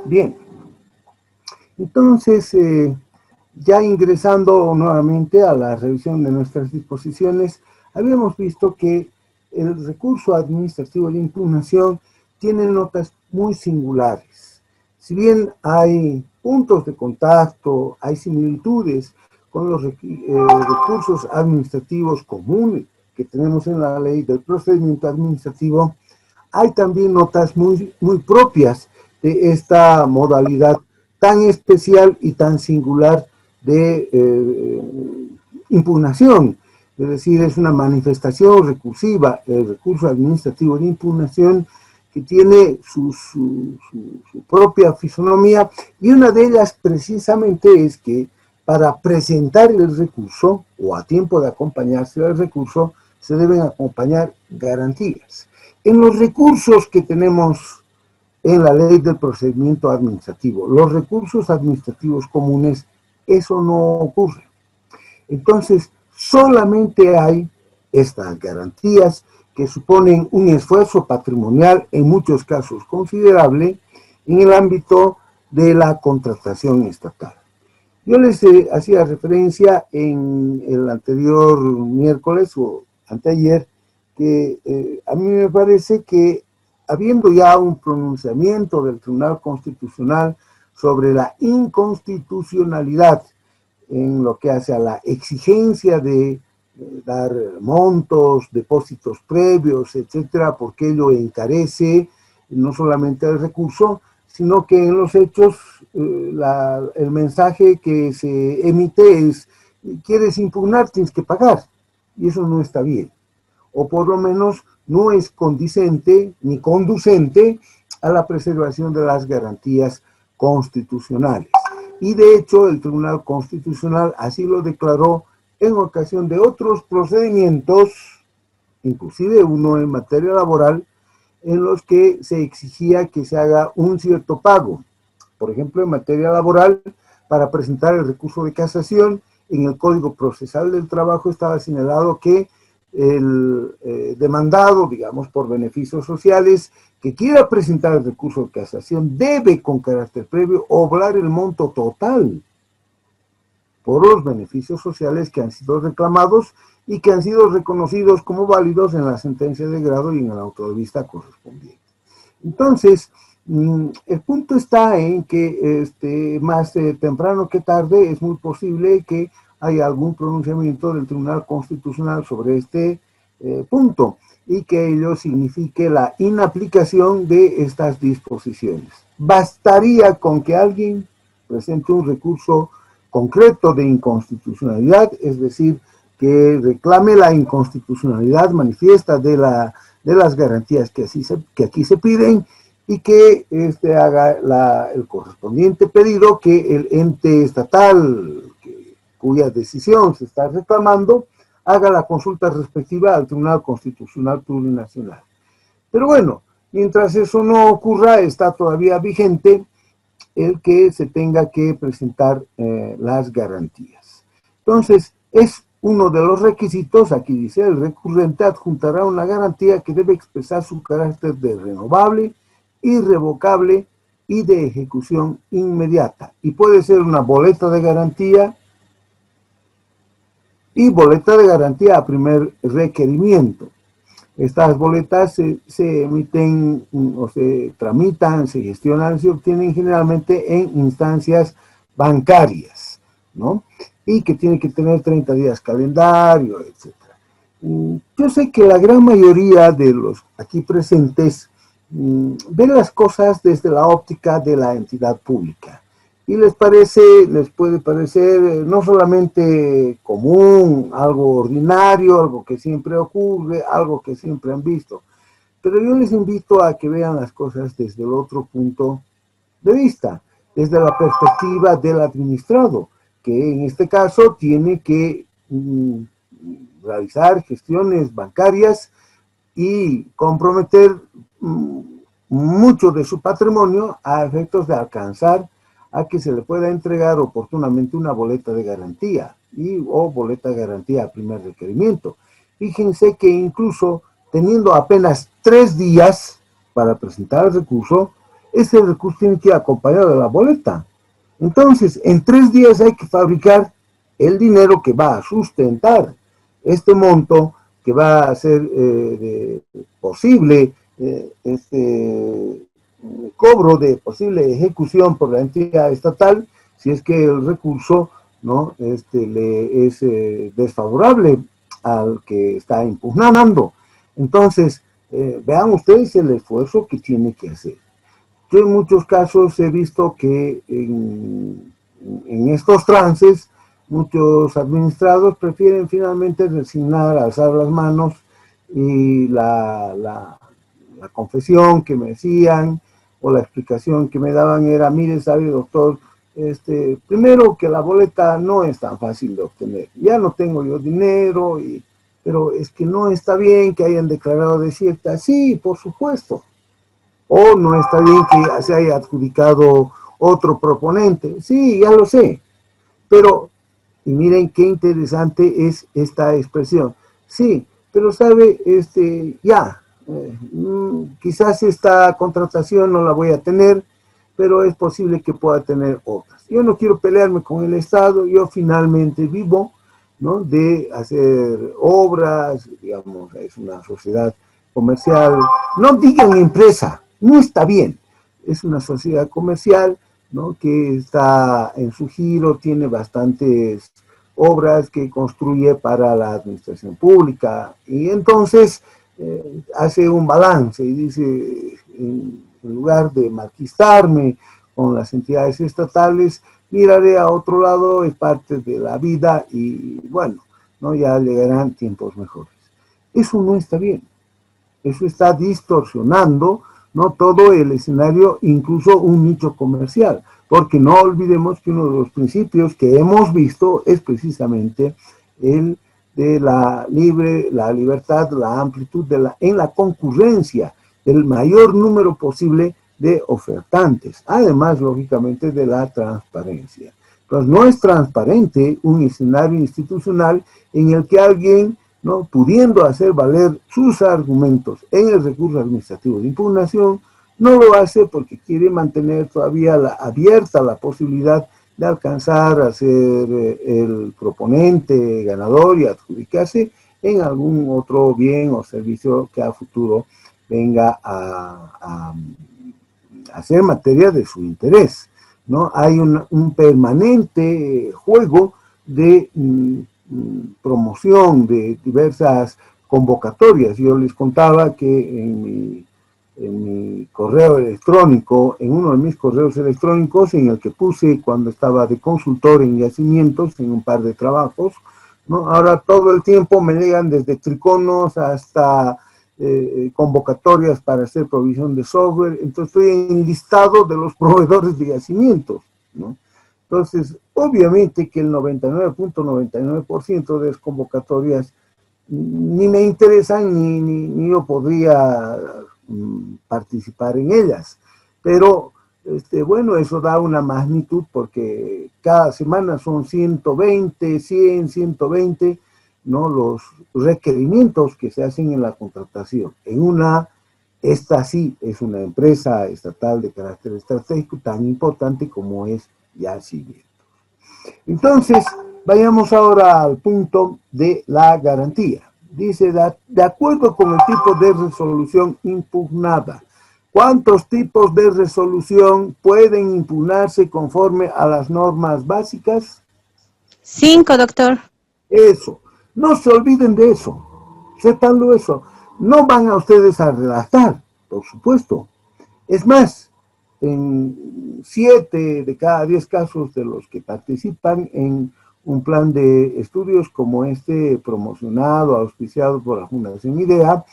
Bien, entonces, ya ingresando nuevamente a la revisión de nuestras disposiciones, habíamos visto que el recurso administrativo de impugnación tiene notas muy singulares. Si bien hay puntos de contacto, hay similitudes con los recursos administrativos comunes que tenemos en la ley del procedimiento administrativo, hay también notas muy propias de esta modalidad tan especial y tan singular de impugnación. Es decir, es una manifestación recursiva, el recurso administrativo de impugnación, que tiene su propia fisonomía, y una de ellas precisamente es que para presentar el recurso, o a tiempo de acompañarse del recurso, se deben acompañar garantías. En los recursos que tenemos en la ley del procedimiento administrativo, los recursos administrativos comunes, eso no ocurre. Entonces, solamente hay estas garantías que suponen un esfuerzo patrimonial, en muchos casos considerable, en el ámbito de la contratación estatal. Yo les hacía referencia en el anterior miércoles o anteayer que a mí me parece que, habiendo ya un pronunciamiento del Tribunal Constitucional sobre la inconstitucionalidad en lo que hace a la exigencia de dar montos, depósitos previos, etcétera, porque ello encarece no solamente el recurso, sino que en los hechos el mensaje que se emite es: quieres impugnar, tienes que pagar, y eso no está bien, o por lo menos no es condicente ni conducente a la preservación de las garantías constitucionales. Y de hecho el Tribunal Constitucional así lo declaró en ocasión de otros procedimientos, inclusive uno en materia laboral, en los que se exigía que se haga un cierto pago. Por ejemplo, en materia laboral, para presentar el recurso de casación, en el Código Procesal del Trabajo estaba señalado que el demandado, digamos, por beneficios sociales, que quiera presentar el recurso de casación, debe con carácter previo obrar el monto total por los beneficios sociales que han sido reclamados y que han sido reconocidos como válidos en la sentencia de grado y en el auto de vista correspondiente. Entonces, el punto está en que más temprano que tarde es muy posible que haya algún pronunciamiento del Tribunal Constitucional sobre este punto, y que ello signifique la inaplicación de estas disposiciones. Bastaría con que alguien presente un recurso concreto de inconstitucionalidad, es decir, que reclame la inconstitucionalidad manifiesta de las garantías que aquí se piden, y que haga el correspondiente pedido, que el ente estatal cuya decisión se está reclamando haga la consulta respectiva al Tribunal Constitucional Plurinacional. Pero bueno, mientras eso no ocurra, está todavía vigente el que se tenga que presentar las garantías. Entonces, es uno de los requisitos. Aquí dice: el recurrente adjuntará una garantía que debe expresar su carácter de renovable, irrevocable y de ejecución inmediata. Y puede ser una boleta de garantía y boleta de garantía a primer requerimiento. Estas boletas se emiten o se tramitan, se gestionan, se obtienen generalmente en instancias bancarias, ¿no? Y que tienen que tener 30 días calendario, etc. Yo sé que la gran mayoría de los aquí presentes ven las cosas desde la óptica de la entidad pública, y les puede parecer no solamente común, algo ordinario, algo que siempre ocurre, algo que siempre han visto, pero yo les invito a que vean las cosas desde el otro punto de vista, desde la perspectiva del administrado, que en este caso tiene que realizar gestiones bancarias y comprometer mucho de su patrimonio a efectos de alcanzar a que se le pueda entregar oportunamente una boleta de garantía o boleta de garantía a primer requerimiento. Fíjense que incluso teniendo apenas 3 días para presentar el recurso, ese recurso tiene que ir acompañado de la boleta. Entonces, en 3 días hay que fabricar el dinero que va a sustentar este monto, que va a ser posible este cobro de posible ejecución por la entidad estatal, si es que el recurso, ¿no?, le es desfavorable al que está impugnando. Entonces, vean ustedes el esfuerzo que tiene que hacer. Yo en muchos casos he visto que en estos trances muchos administrados prefieren finalmente resignar, alzar las manos, y la confesión que me decían o la explicación que me daban era: mire, sabe, doctor, primero que la boleta no es tan fácil de obtener, ya no tengo yo dinero, pero es que no está bien que hayan declarado desierta. Sí, por supuesto. O no está bien que se haya adjudicado otro proponente. Sí, ya lo sé. Pero, y miren qué interesante es esta expresión. Sí, pero sabe, quizás esta contratación no la voy a tener, pero es posible que pueda tener otras. Yo no quiero pelearme con el Estado, yo finalmente vivo, ¿no?, de hacer obras, digamos, es una sociedad comercial, no digan empresa, no está bien, es una sociedad comercial, ¿no?, que está en su giro, tiene bastantes obras que construye para la administración pública, y entonces hace un balance y dice: en lugar de malquistarme con las entidades estatales, miraré a otro lado, es parte de la vida y bueno, ¿no?, ya llegarán tiempos mejores. Eso no está bien, eso está distorsionando, ¿no?, todo el escenario, incluso un nicho comercial, porque no olvidemos que uno de los principios que hemos visto es precisamente el de la libertad, la amplitud en la concurrencia, el mayor número posible de ofertantes, además, lógicamente, de la transparencia. Entonces, no es transparente un escenario institucional en el que alguien, ¿no?, pudiendo hacer valer sus argumentos en el recurso administrativo de impugnación, no lo hace porque quiere mantener todavía abierta la posibilidad de alcanzar a ser el proponente ganador y adjudicarse en algún otro bien o servicio que a futuro venga a ser materia de su interés, ¿no? Hay un permanente juego de promoción de diversas convocatorias. Yo les contaba que en mi correo electrónico, en uno de mis correos electrónicos, en el que puse cuando estaba de consultor en yacimientos, en un par de trabajos, ¿no?, ahora todo el tiempo me llegan desde triconos hasta convocatorias para hacer provisión de software. Entonces estoy enlistado de los proveedores de yacimientos, ¿no? Entonces, obviamente que el 99.99% de las convocatorias ni me interesan, ni yo podría participar en ellas. Pero, bueno, eso da una magnitud porque cada semana son 120, 100, 120, ¿no?, los requerimientos que se hacen en la contratación. Esta sí es una empresa estatal de carácter estratégico tan importante como es Yacimientos. Entonces, vayamos ahora al punto de la garantía. Dice: de acuerdo con el tipo de resolución impugnada, ¿cuántos tipos de resolución pueden impugnarse conforme a las normas básicas? 5, doctor. Eso. No se olviden de eso. Sépanlo eso. No van a ustedes a redactar, por supuesto. Es más, en 7 de cada 10 casos de los que participan en un plan de estudios como este, promocionado, auspiciado por la Fundación IDEA,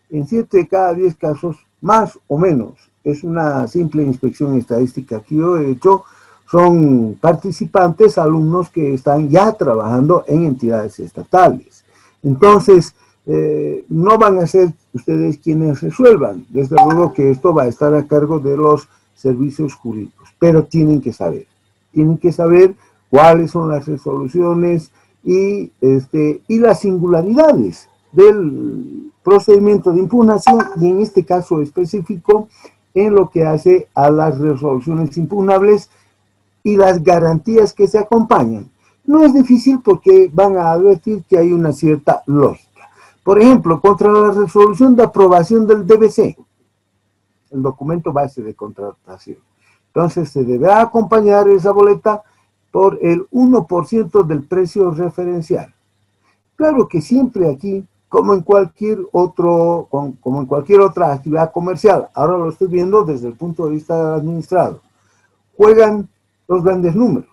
en 7 de cada 10 casos, más o menos, es una simple inspección estadística que yo he hecho, son participantes, alumnos que están ya trabajando en entidades estatales. Entonces, no van a ser ustedes quienes resuelvan. Desde luego que esto va a estar a cargo de los servicios jurídicos, pero tienen que saber cuáles son las resoluciones y las singularidades del procedimiento de impugnación, y en este caso específico, en lo que hace a las resoluciones impugnables y las garantías que se acompañan. No es difícil porque van a advertir que hay una cierta lógica. Por ejemplo, contra la resolución de aprobación del DBC, el documento base de contratación. Entonces se deberá acompañar esa boleta por el 1% del precio referencial. Claro que siempre aquí, como en cualquier otra actividad comercial, ahora lo estoy viendo desde el punto de vista del administrado, juegan los grandes números.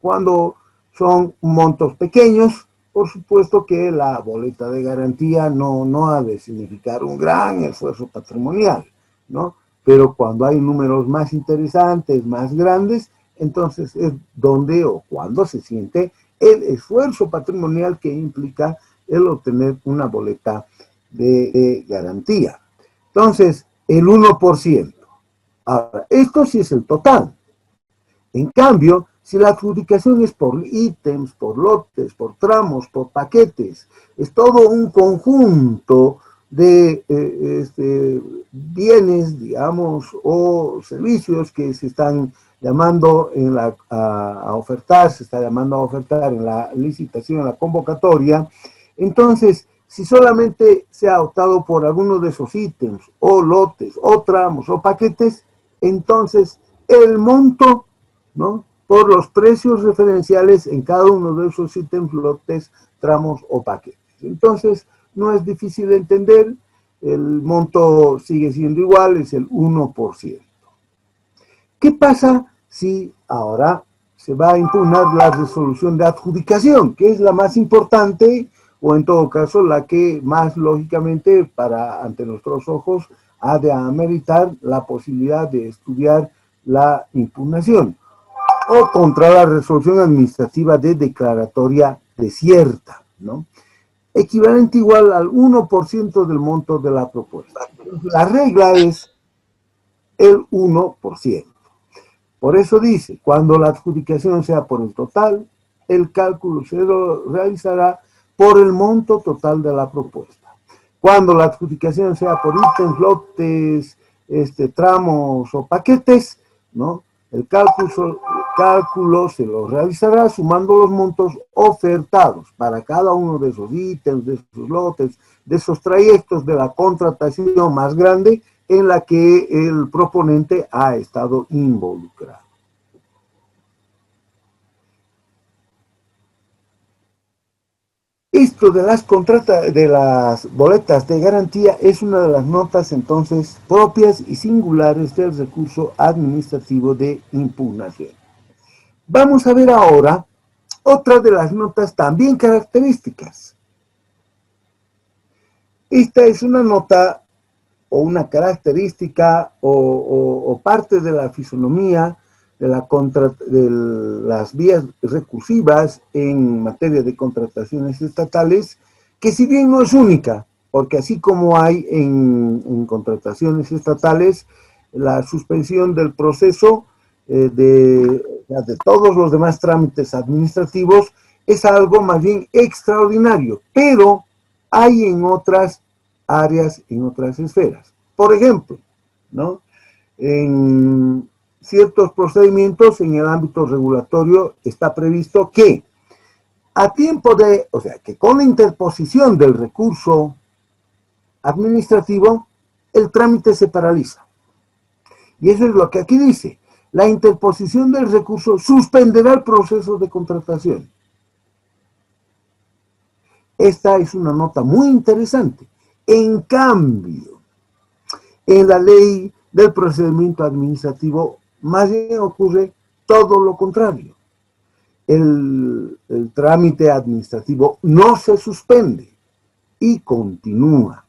Cuando son montos pequeños, por supuesto que la boleta de garantía no ha de significar un gran esfuerzo patrimonial, ¿no? Pero cuando hay números más interesantes, más grandes, entonces es donde o cuando se siente el esfuerzo patrimonial que implica el obtener una boleta de garantía. Entonces, el 1%. Ahora, esto sí es el total. En cambio, si la adjudicación es por ítems, por lotes, por tramos, por paquetes, es todo un conjunto de bienes, digamos, o servicios que se están llamando a ofertar, se está llamando a ofertar en la licitación, en la convocatoria. Entonces, si solamente se ha optado por alguno de esos ítems, o lotes, o tramos, o paquetes, entonces el monto, ¿no?, por los precios referenciales en cada uno de esos ítems, lotes, tramos o paquetes. Entonces, no es difícil de entender, el monto sigue siendo igual, es el 1%. ¿Qué pasa si ahora se va a impugnar la resolución de adjudicación, que es la más importante, o en todo caso la que más lógicamente ante nuestros ojos ha de ameritar la posibilidad de estudiar la impugnación, o contra la resolución administrativa de declaratoria desierta, ¿no?, equivalente igual al 1% del monto de la propuesta? La regla es el 1%. Por eso dice, cuando la adjudicación sea por el total, el cálculo se realizará por el monto total de la propuesta. Cuando la adjudicación sea por ítems, lotes, tramos o paquetes, ¿no?, el cálculo se lo realizará sumando los montos ofertados para cada uno de esos ítems, de esos lotes, de esos trayectos de la contratación más grande en la que el proponente ha estado involucrado. Esto de las boletas de garantía es una de las notas entonces propias y singulares del recurso administrativo de impugnación. Vamos a ver ahora otra de las notas también características. Esta es una nota o una característica o parte de la fisonomía de las vías recursivas en materia de contrataciones estatales, que si bien no es única, porque así como hay en contrataciones estatales la suspensión del proceso de todos los demás trámites administrativos, es algo más bien extraordinario, pero hay en otras áreas, en otras esferas. Por ejemplo, ¿no?, en ciertos procedimientos en el ámbito regulatorio está previsto que que con la interposición del recurso administrativo, el trámite se paraliza. Y eso es lo que aquí dice: la interposición del recurso suspenderá el proceso de contratación. Esta es una nota muy interesante. En cambio, en la ley del procedimiento administrativo, más bien ocurre todo lo contrario. El trámite administrativo no se suspende y continúa.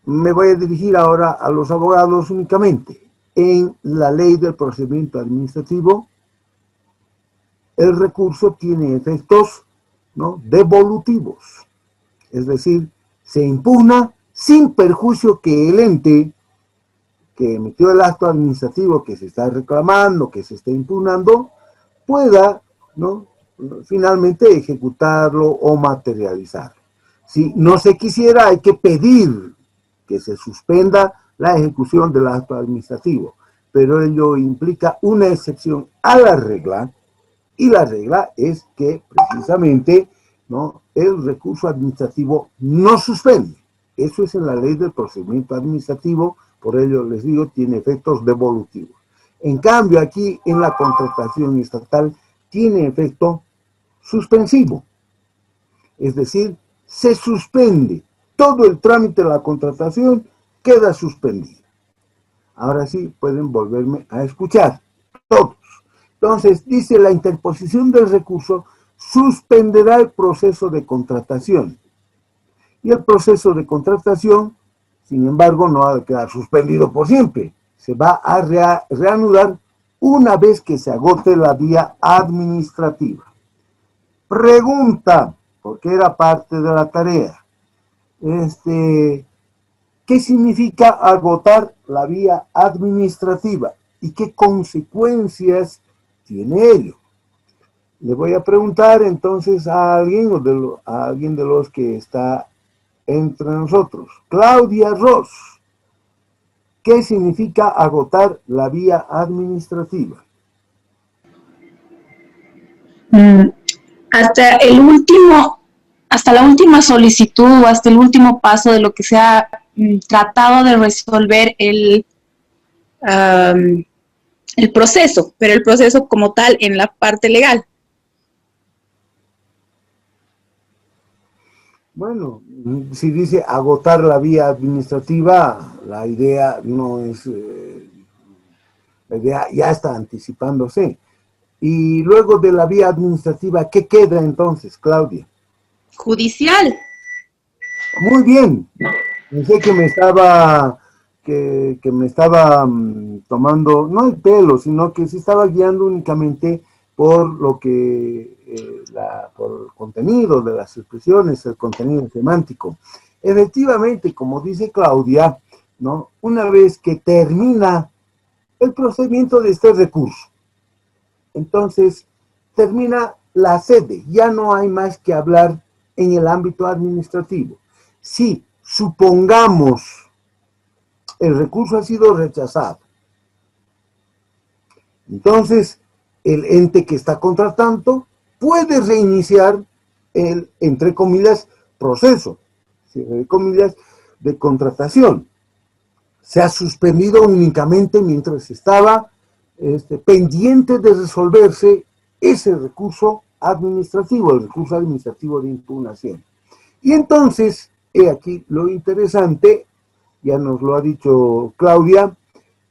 Me voy a dirigir ahora a los abogados únicamente. En la ley del procedimiento administrativo, el recurso tiene efectos, ¿no?, devolutivos. Es decir, se impugna sin perjuicio que el ente que emitió el acto administrativo que se está reclamando, que se está impugnando, pueda, ¿no?, finalmente ejecutarlo o materializarlo. Si no se quisiera, hay que pedir que se suspenda la ejecución del acto administrativo, pero ello implica una excepción a la regla, y la regla es que precisamente, ¿no?, el recurso administrativo no suspende. Eso es en la ley del procedimiento administrativo, por ello les digo, tiene efectos devolutivos. En cambio, aquí en la contratación estatal tiene efecto suspensivo, es decir, se suspende todo el trámite de la contratación, queda suspendido. Ahora sí pueden volverme a escuchar todos. Entonces, dice, la interposición del recurso suspenderá el proceso de contratación. Y el proceso de contratación, sin embargo, no ha de quedar suspendido por siempre. Se va a reanudar una vez que se agote la vía administrativa. Pregunta, porque era parte de la tarea. ¿Qué significa agotar la vía administrativa? ¿Y qué consecuencias tiene ello? Le voy a preguntar entonces a alguien, a alguien de los que está entre nosotros. Claudia Ross, ¿qué significa agotar la vía administrativa? Hasta la última solicitud o hasta el último paso de lo que se ha tratado de resolver el proceso, pero el proceso como tal en la parte legal. Bueno, si dice agotar la vía administrativa, la idea no es, la idea ya está anticipándose. Y luego de la vía administrativa, ¿qué queda entonces, Claudia? Judicial. Muy bien. Pensé que me estaba, tomando, no el pelo, sino que se estaba guiando únicamente por lo que, por el contenido de las expresiones, el contenido semántico. Efectivamente, como dice Claudia, ¿no?, una vez que termina el procedimiento de este recurso, entonces termina la sede, ya no hay más que hablar en el ámbito administrativo. Si supongamos el recurso ha sido rechazado, entonces el ente que está contratando puede reiniciar el, entre comillas, proceso, entre comillas, de contratación. Se ha suspendido únicamente mientras estaba pendiente de resolverse ese recurso administrativo, el recurso administrativo de impugnación. Y entonces, he aquí lo interesante, ya nos lo ha dicho Claudia,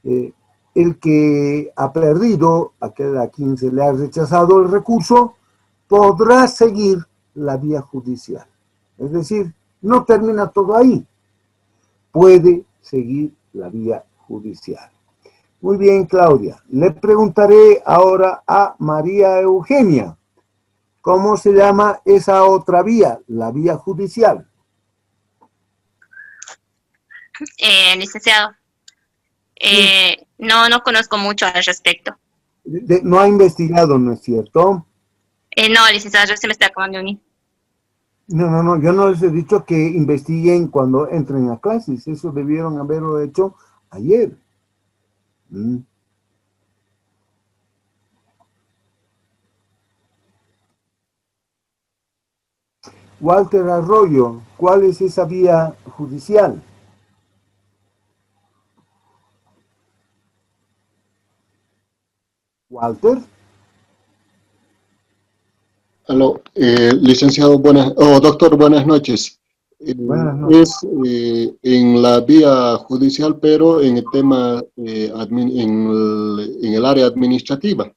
el que ha perdido, a quien se le ha rechazado el recurso, podrá seguir la vía judicial. Es decir, no termina todo ahí, puede seguir la vía judicial. Muy bien, Claudia. Le preguntaré ahora a María Eugenia, ¿cómo se llama esa otra vía, la vía judicial? Licenciado, no conozco mucho al respecto. No ha investigado, ¿no es cierto? No, licenciado, yo se me está acabando de unir. No, yo no les he dicho que investiguen cuando entren a clases, eso debieron haberlo hecho ayer. Walter Arroyo, ¿cuál es esa vía judicial? Walter. Aló, licenciado, doctor, buenas noches. Buenas noches. Es en la vía judicial, pero en el tema, en el área administrativa.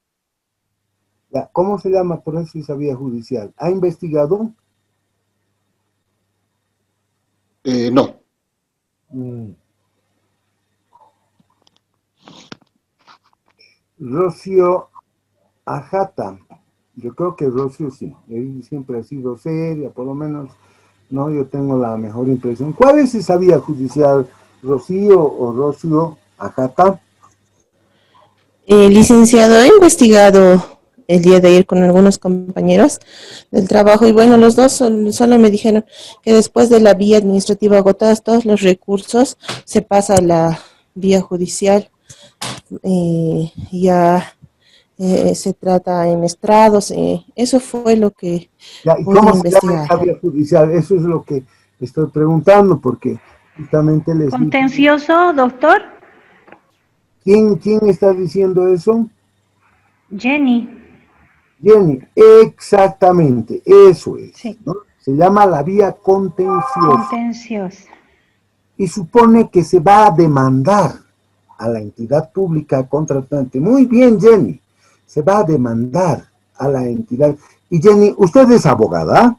¿Cómo se llama por eso esa vía judicial? ¿Ha investigado? No. Rocío Ajata. Yo creo que Rocío sí. Él siempre ha sido seria, por lo menos, no, yo tengo la mejor impresión. ¿Cuál es esa vía judicial, Rocío o Rocío Ajata? Licenciado, he investigado el día de ir con algunos compañeros del trabajo y bueno, los dos solo me dijeron que después de la vía administrativa agotadas todos los recursos, se pasa a la vía judicial. Ya se trata en estrados, eso fue lo que Ya, ¿y pude cómo se llama investigar. esta vía judicial? Eso es lo que estoy preguntando, porque justamente les dije, Contencioso, doctor. ¿quién está diciendo eso? Jenny. Jenny, exactamente, eso es, Sí, ¿no? Se llama la vía contenciosa contencioso. y supone que se va a demandar a la entidad pública contratante. Muy bien, Jenny, se va a demandar a la entidad. Y Jenny, ¿usted es abogada?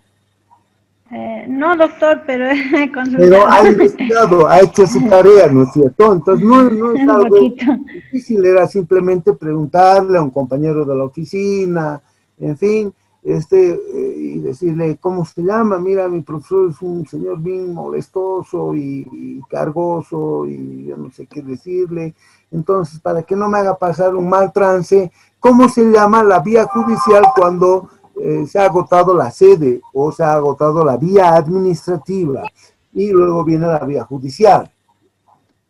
No, doctor, pero he Pero consultado. ha investigado, ha hecho su tarea, ¿no es cierto? Entonces no es Un algo poquito. difícil, era simplemente preguntarle a un compañero de la oficina, en fin, y decirle, ¿cómo se llama? Mira, mi profesor es un señor bien molestoso y cargoso y yo no sé qué decirle. Entonces, para que no me haga pasar un mal trance, ¿cómo se llama la vía judicial cuando se ha agotado la sede o se ha agotado la vía administrativa y luego viene la vía judicial?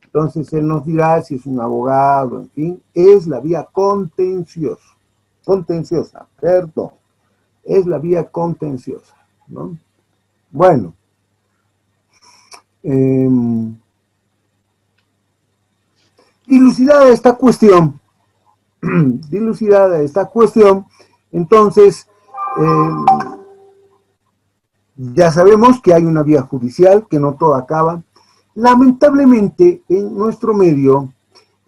Entonces él nos dirá si es un abogado, en fin, es la vía contenciosa, perdón, es la vía contenciosa, ¿no? Bueno, dilucidada esta cuestión, entonces ya sabemos que hay una vía judicial, que no todo acaba. Lamentablemente, en nuestro medio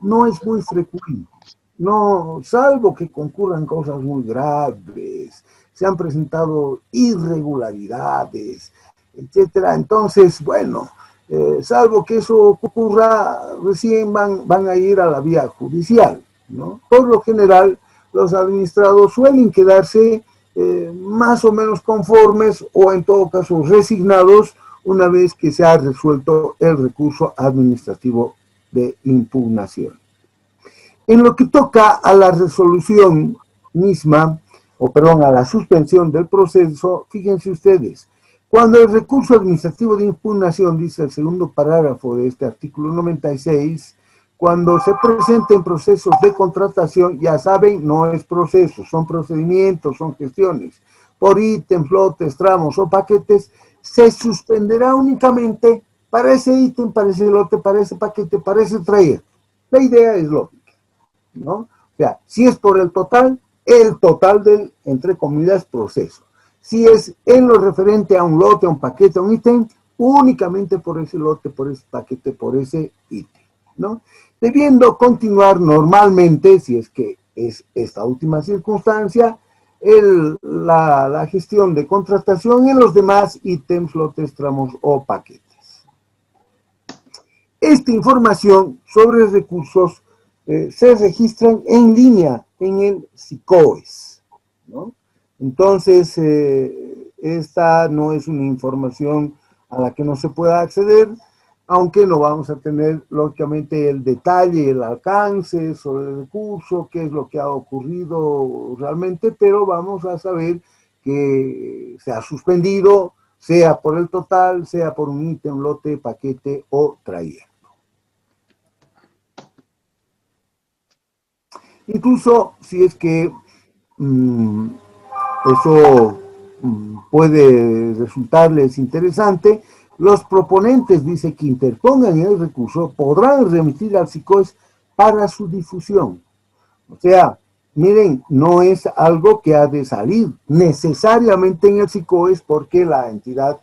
no es muy frecuente, no, salvo que concurran cosas muy graves, se han presentado irregularidades, etcétera. Entonces, bueno, salvo que eso ocurra, recién van a ir a la vía judicial, ¿no? Por lo general, los administrados suelen quedarse más o menos conformes o en todo caso resignados una vez que se ha resuelto el recurso administrativo de impugnación. En lo que toca a la resolución misma, o perdón, a la suspensión del proceso, fíjense ustedes, cuando el recurso administrativo de impugnación, dice el segundo parágrafo de este artículo 96, cuando se presenten procesos de contratación, ya saben, no es proceso, son procedimientos, son gestiones, por ítems, lotes, tramos o paquetes, se suspenderá únicamente para ese ítem, para ese lote, para ese paquete, para ese trayecto. La idea es lógica, ¿no? O sea, si es por el total del, entre comillas, proceso. Si es en lo referente a un lote, a un paquete, a un ítem, únicamente por ese lote, por ese paquete, por ese ítem, ¿no? Debiendo continuar normalmente, si es que es esta última circunstancia, la gestión de contratación en los demás ítems, lotes, tramos o paquetes. Esta información sobre recursos se registran en línea en el SICOES, ¿no? Entonces, esta no es una información a la que no se pueda acceder, aunque no vamos a tener, lógicamente, el detalle, el alcance sobre el recurso, qué es lo que ha ocurrido realmente, pero vamos a saber que se ha suspendido, sea por el total, sea por un ítem, lote, paquete o trayecto. Incluso si es que eso puede resultarles interesante, los proponentes, dice, que interpongan el recurso podrán remitir al SICOES para su difusión. O sea, miren, no es algo que ha de salir necesariamente en el SICOES porque la entidad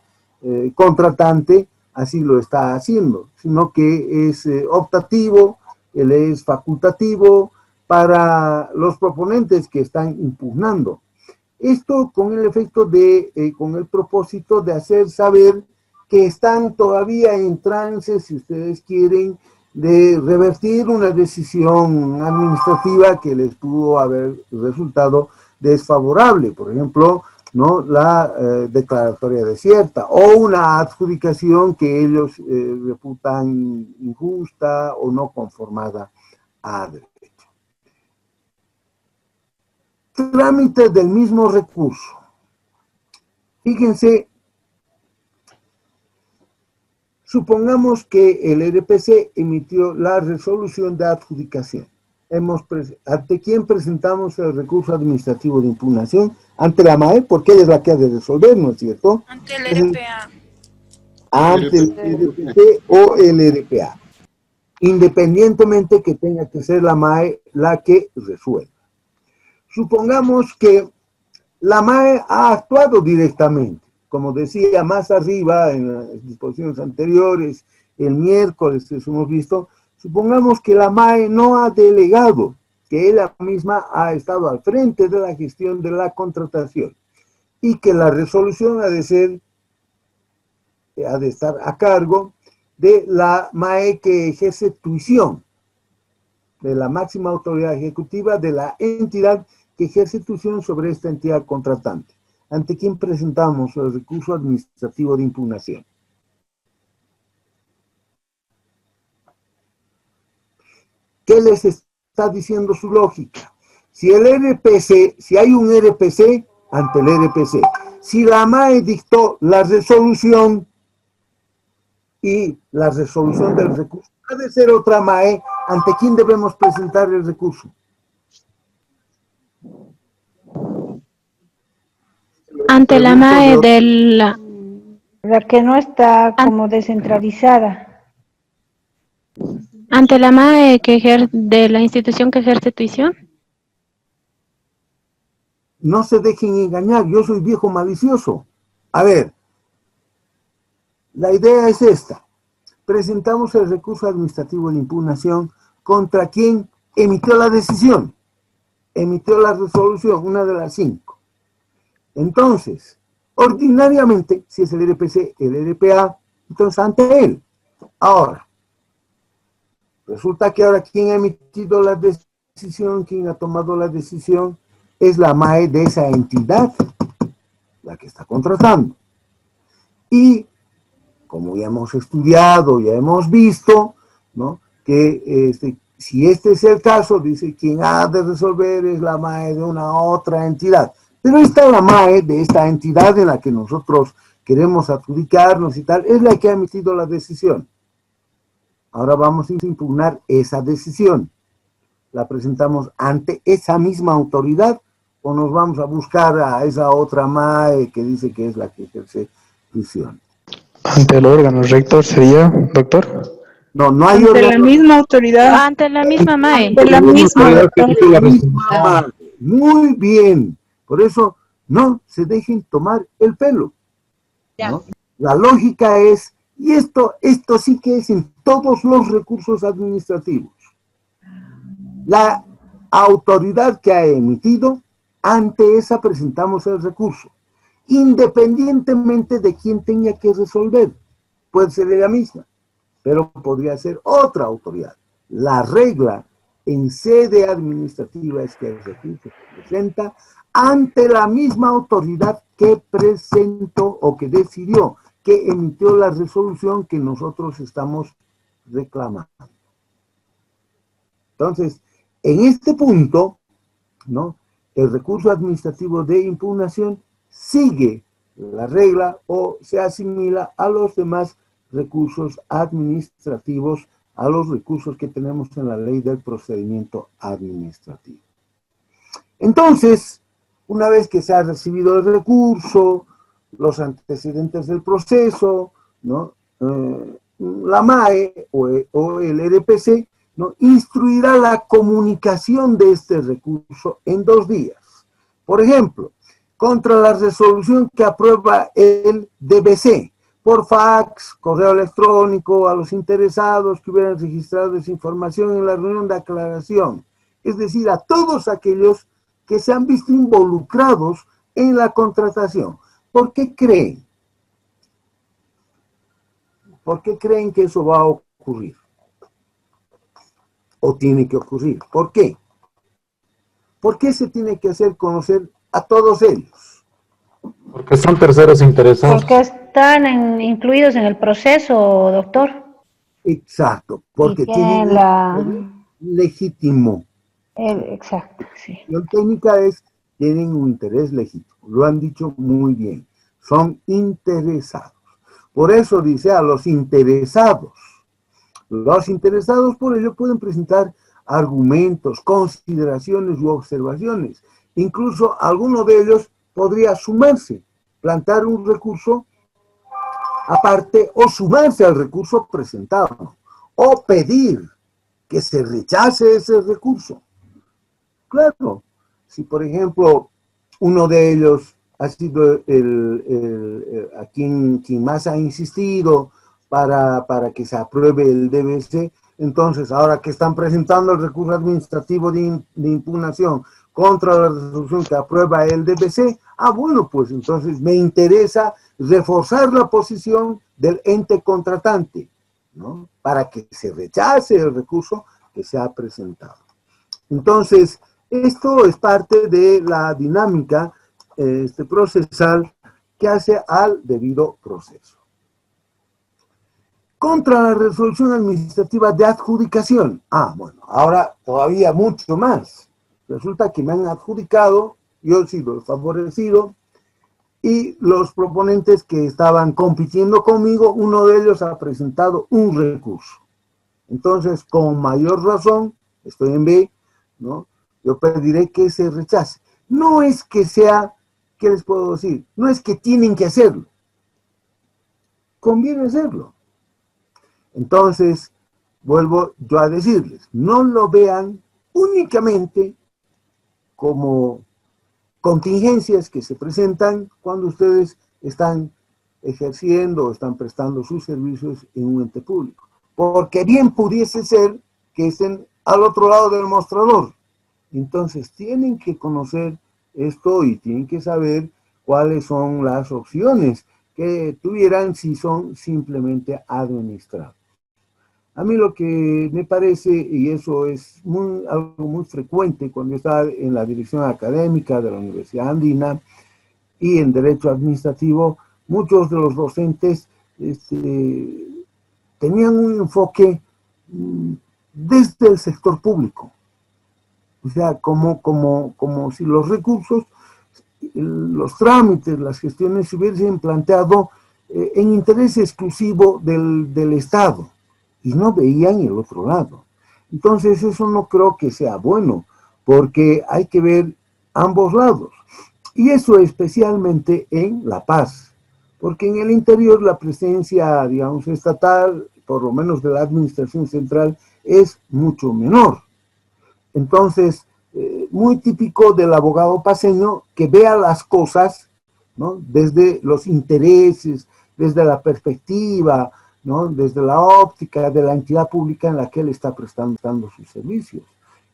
contratante así lo está haciendo, sino que es optativo, él es facultativo para los proponentes que están impugnando. Esto con el efecto con el propósito de hacer saber que están todavía en trance, si ustedes quieren, de revertir una decisión administrativa que les pudo haber resultado desfavorable. Por ejemplo, ¿no? La declaratoria desierta o una adjudicación que ellos reputan injusta o no conformada a derecho. trámite del mismo recurso. Fíjense, supongamos que el RPC emitió la resolución de adjudicación. ¿Ante quién presentamos el recurso administrativo de impugnación? Ante la MAE, porque ella es la que ha de resolver, ¿no es cierto? Ante el RPA. Ante el RPC o el RPA. Independientemente que tenga que ser la MAE la que resuelva. Supongamos que la MAE ha actuado directamente. Como decía más arriba en las disposiciones anteriores, el miércoles que hemos visto, supongamos que la MAE no ha delegado, que ella misma ha estado al frente de la gestión de la contratación y que la resolución ha de estar a cargo de la MAE que ejerce tuición, de la máxima autoridad ejecutiva de la entidad que ejerce tuición sobre esta entidad contratante. ¿Ante quién presentamos el recurso administrativo de impugnación? ¿Qué les está diciendo su lógica? Si el RPC, si hay un RPC, ante el RPC. Si la MAE dictó la resolución y la resolución del recurso ha de ser otra MAE, ¿ante quién debemos presentar el recurso? Ante la MAE de la... La que no está como descentralizada. Ante la MAE de la institución que ejerce tuición. No se dejen engañar, yo soy viejo malicioso. A ver, la idea es esta. Presentamos el recurso administrativo de impugnación contra quien emitió la decisión, emitió la resolución, una de las 5. Entonces, ordinariamente, si es el RPC, el RPA, entonces ante él. Ahora, resulta que ahora quien ha emitido la decisión, quien ha tomado la decisión, es la MAE de esa entidad, la que está contratando. Y, como ya hemos estudiado, ya hemos visto, ¿no?, que si este es el caso, dice, quien ha de resolver es la MAE de una otra entidad. Pero esta la MAE de esta entidad en la que nosotros queremos adjudicarnos y tal, es la que ha emitido la decisión. Ahora vamos a impugnar esa decisión. ¿La presentamos ante esa misma autoridad o nos vamos a buscar a esa otra MAE que dice que es la que ejerce tuición? Ante el órgano rector sería, doctor. No, no hay ante la misma autoridad. Ante la misma MAE. De la misma. MAE. Muy bien. Por eso, no se dejen tomar el pelo, ¿no? La lógica es, y esto sí que es en todos los recursos administrativos. La autoridad que ha emitido, ante esa presentamos el recurso, independientemente de quién tenga que resolver. Puede ser ella misma, pero podría ser otra autoridad. La regla en sede administrativa es que el recurso se presenta ante la misma autoridad que presentó o que decidió, que emitió la resolución que nosotros estamos reclamando. Entonces, en este punto, ¿no?, el recurso administrativo de impugnación sigue la regla o se asimila a los demás recursos administrativos, a los recursos que tenemos en la ley del procedimiento administrativo. Entonces, una vez que se ha recibido el recurso, los antecedentes del proceso, ¿no?, la MAE o el RPC, ¿no?, instruirá la comunicación de este recurso en 2 días. Por ejemplo, contra la resolución que aprueba el DBC, por fax, correo electrónico, a los interesados que hubieran registrado esa información en la reunión de aclaración, es decir, a todos aquellos que se han visto involucrados en la contratación. ¿Por qué creen? ¿Por qué creen que eso va a ocurrir? ¿O tiene que ocurrir? ¿Por qué? ¿Por qué se tiene que hacer conocer a todos ellos? Porque son terceros interesados. Porque están incluidos en el proceso, doctor. Exacto, porque Y tienen tienen un poder legítimo. Exacto, sí. La técnica es tienen un interés legítimo. Lo han dicho muy bien. Son interesados. Por eso dice a los interesados. Los interesados por ello pueden presentar argumentos, consideraciones u observaciones. Incluso alguno de ellos podría sumarse, plantear un recurso aparte o sumarse al recurso presentado o pedir que se rechace ese recurso. Claro, si por ejemplo uno de ellos ha sido a quien más ha insistido para que se apruebe el DBC, entonces ahora que están presentando el recurso administrativo de impugnación contra la resolución que aprueba el DBC, bueno, pues entonces me interesa reforzar la posición del ente contratante, ¿no? Para que se rechace el recurso que se ha presentado. Entonces, esto es parte de la dinámica procesal que hace al debido proceso. Contra la resolución administrativa de adjudicación. Bueno, ahora todavía mucho más. Resulta que me han adjudicado, yo he sido el favorecido, y los proponentes que estaban compitiendo conmigo, uno de ellos ha presentado un recurso. Entonces, con mayor razón, estoy en B, ¿no? Yo pediré que se rechace. No es que sea, ¿qué les puedo decir? No es que tienen que hacerlo. Conviene hacerlo. Entonces, vuelvo yo a decirles, no lo vean únicamente como contingencias que se presentan cuando ustedes están ejerciendo o están prestando sus servicios en un ente público. Porque bien pudiese ser que estén al otro lado del mostrador. Entonces tienen que conocer esto y tienen que saber cuáles son las opciones que tuvieran si son simplemente administrados. A mí lo que me parece, y eso es algo muy frecuente cuando estaba en la dirección académica de la Universidad Andina y en Derecho Administrativo, muchos de los docentes tenían un enfoque desde el sector público. O sea, como si los recursos, los trámites, las gestiones se hubiesen planteado en interés exclusivo del Estado. Y no veían el otro lado. Entonces eso no creo que sea bueno, porque hay que ver ambos lados. Y eso especialmente en La Paz, porque en el interior la presencia, digamos, estatal, por lo menos de la administración central, es mucho menor. Entonces, muy típico del abogado paceño que vea las cosas, ¿no? Desde los intereses, desde la perspectiva, ¿no? Desde la óptica de la entidad pública en la que él está prestando sus servicios.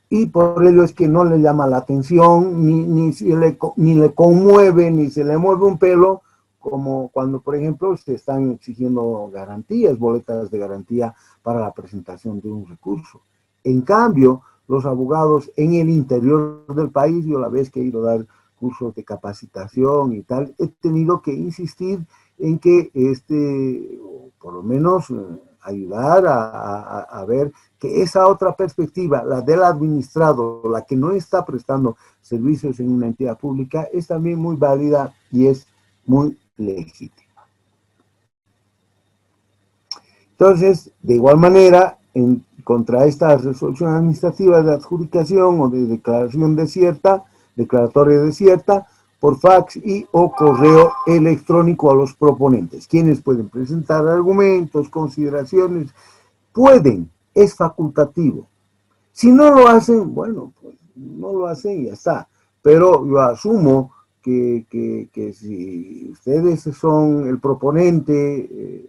Y por ello es que no le llama la atención, ni le conmueve, ni se le mueve un pelo, como cuando, por ejemplo, se están exigiendo garantías, boletas de garantía para la presentación de un recurso. En cambio, los abogados en el interior del país, yo la vez que he ido a dar cursos de capacitación y tal, he tenido que insistir en que por lo menos ayudar a ver que esa otra perspectiva, la del administrado, la que no está prestando servicios en una entidad pública, es también muy válida y es muy legítima. Entonces, de igual manera, contra esta resolución administrativa de adjudicación o de declaración desierta, declaratoria desierta, por fax y o correo electrónico a los proponentes, quienes pueden presentar argumentos, consideraciones, pueden, es facultativo. Si no lo hacen, bueno, pues no lo hacen y ya está. Pero yo asumo que si ustedes son el proponente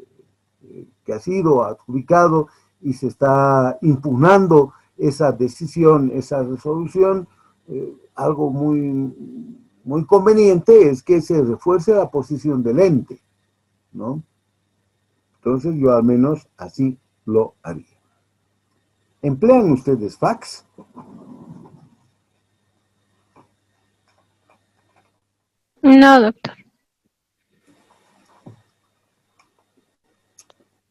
que ha sido adjudicado y se está impugnando esa decisión, esa resolución, algo muy conveniente es que se refuerce la posición del ente, ¿no? Entonces yo al menos así lo haría. ¿Emplean ustedes fax? No, doctor.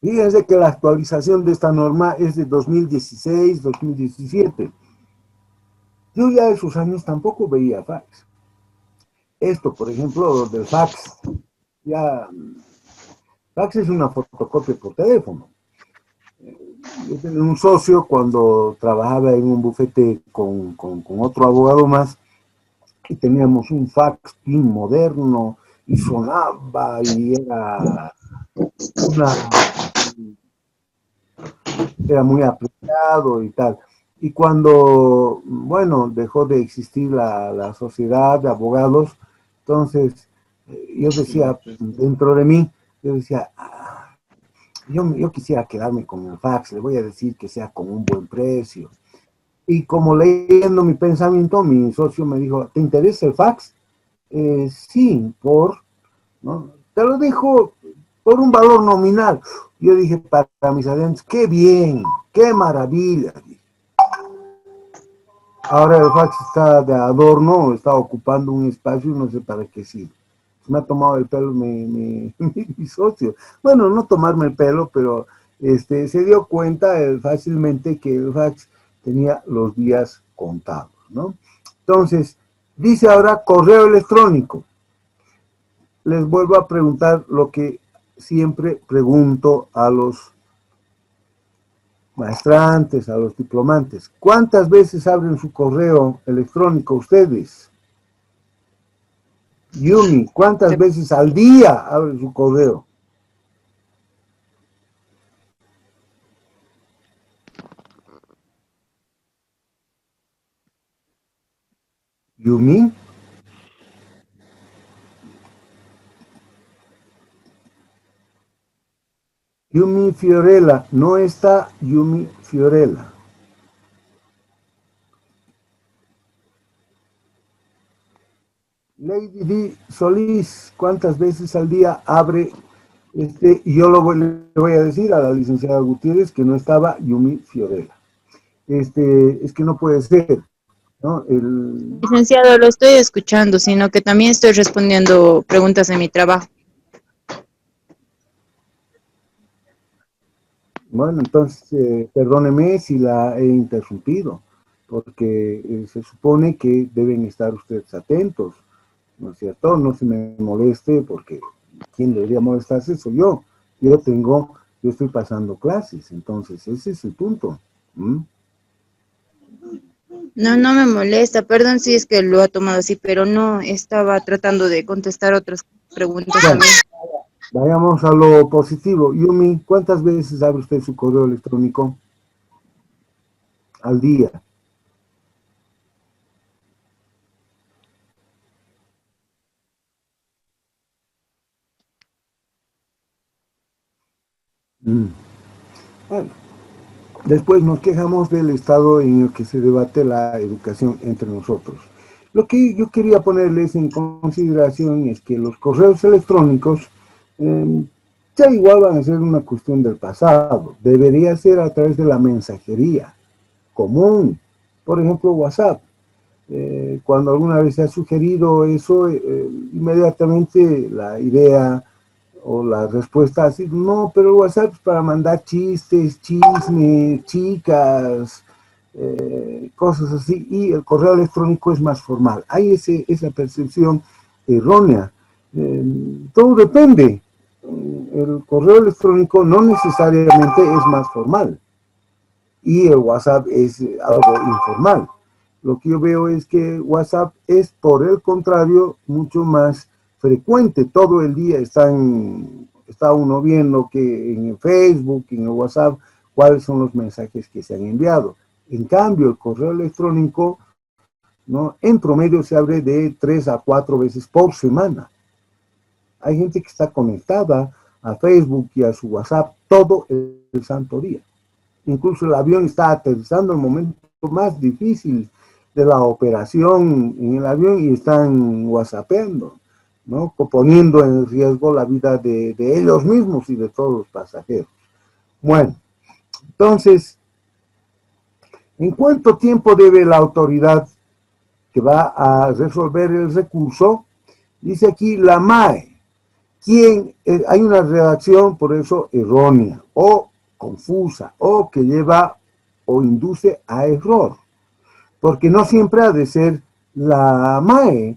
Fíjense que la actualización de esta norma es de 2016, 2017. Yo ya esos años tampoco veía fax. esto, por ejemplo, del fax. Ya, fax es una fotocopia por teléfono. Yo tenía un socio cuando trabajaba en un bufete con otro abogado más, y teníamos un fax bien moderno, y sonaba, y era muy apreciado y tal. Y cuando, bueno, dejó de existir la sociedad de abogados, entonces yo decía, dentro de mí, yo decía, yo quisiera quedarme con el fax, le voy a decir que sea con un buen precio. Y como leyendo mi pensamiento, mi socio me dijo, ¿te interesa el fax? Sí, ¿no? Te lo dijo por un valor nominal. Yo dije para mis adentros, qué bien, qué maravilla. Ahora el fax está de adorno, está ocupando un espacio y no sé para qué sí. Me ha tomado el pelo mi socio. Bueno, no tomarme el pelo, pero se dio cuenta fácilmente que el fax tenía los días contados, ¿no? Entonces, dice ahora correo electrónico. Les vuelvo a preguntar lo que siempre pregunto a los maestrantes, a los diplomantes. ¿Cuántas veces abren su correo electrónico ustedes? Yumi, ¿cuántas veces al día abren su correo? Yumi. Yumi Fiorella, no está Yumi Fiorella. Lady D. Solís, ¿cuántas veces al día abre y yo le voy a decir a la licenciada Gutiérrez que no estaba Yumi Fiorella. Es que no puede ser, ¿no? Licenciado, lo estoy escuchando, sino que también estoy respondiendo preguntas en mi trabajo. Bueno, entonces, perdóneme si la he interrumpido, porque se supone que deben estar ustedes atentos, ¿no es cierto? No se me moleste, porque quien debería molestarse soy yo. Yo estoy pasando clases, entonces ese es el punto. No me molesta, perdón si es que lo ha tomado así, pero no, estaba tratando de contestar otras preguntas también. Vayamos a lo positivo. Yumi, ¿cuántas veces abre usted su correo electrónico al día? Bueno, después nos quejamos del estado en el que se debate la educación entre nosotros. Lo que yo quería ponerles en consideración es que los correos electrónicos ya igual van a ser una cuestión del pasado. Debería ser a través de la mensajería común, por ejemplo WhatsApp. Cuando alguna vez se ha sugerido eso, inmediatamente la idea o la respuesta ha sido, no, pero WhatsApp es para mandar chistes, chismes, chicas, cosas así, y el correo electrónico es más formal. Hay esa percepción errónea. Todo depende. El correo electrónico no necesariamente es más formal y el WhatsApp es algo informal. Lo que yo veo es que WhatsApp es, por el contrario, mucho más frecuente. Todo el día está uno viendo que en el Facebook, en el WhatsApp, cuáles son los mensajes que se han enviado. En cambio, el correo electrónico, ¿no?, en promedio se abre de 3 a 4 veces por semana. Hay gente que está conectada a Facebook y a su WhatsApp todo el santo día. Incluso el avión está aterrizando en el momento más difícil de la operación en el avión y están whatsappeando, ¿no?, poniendo en riesgo la vida de ellos mismos y de todos los pasajeros. Bueno, entonces, ¿en cuánto tiempo debe la autoridad que va a resolver el recurso? Dice aquí la MAE. Hay una redacción, por eso, errónea, o confusa, o que lleva o induce a error. Porque no siempre ha de ser la MAE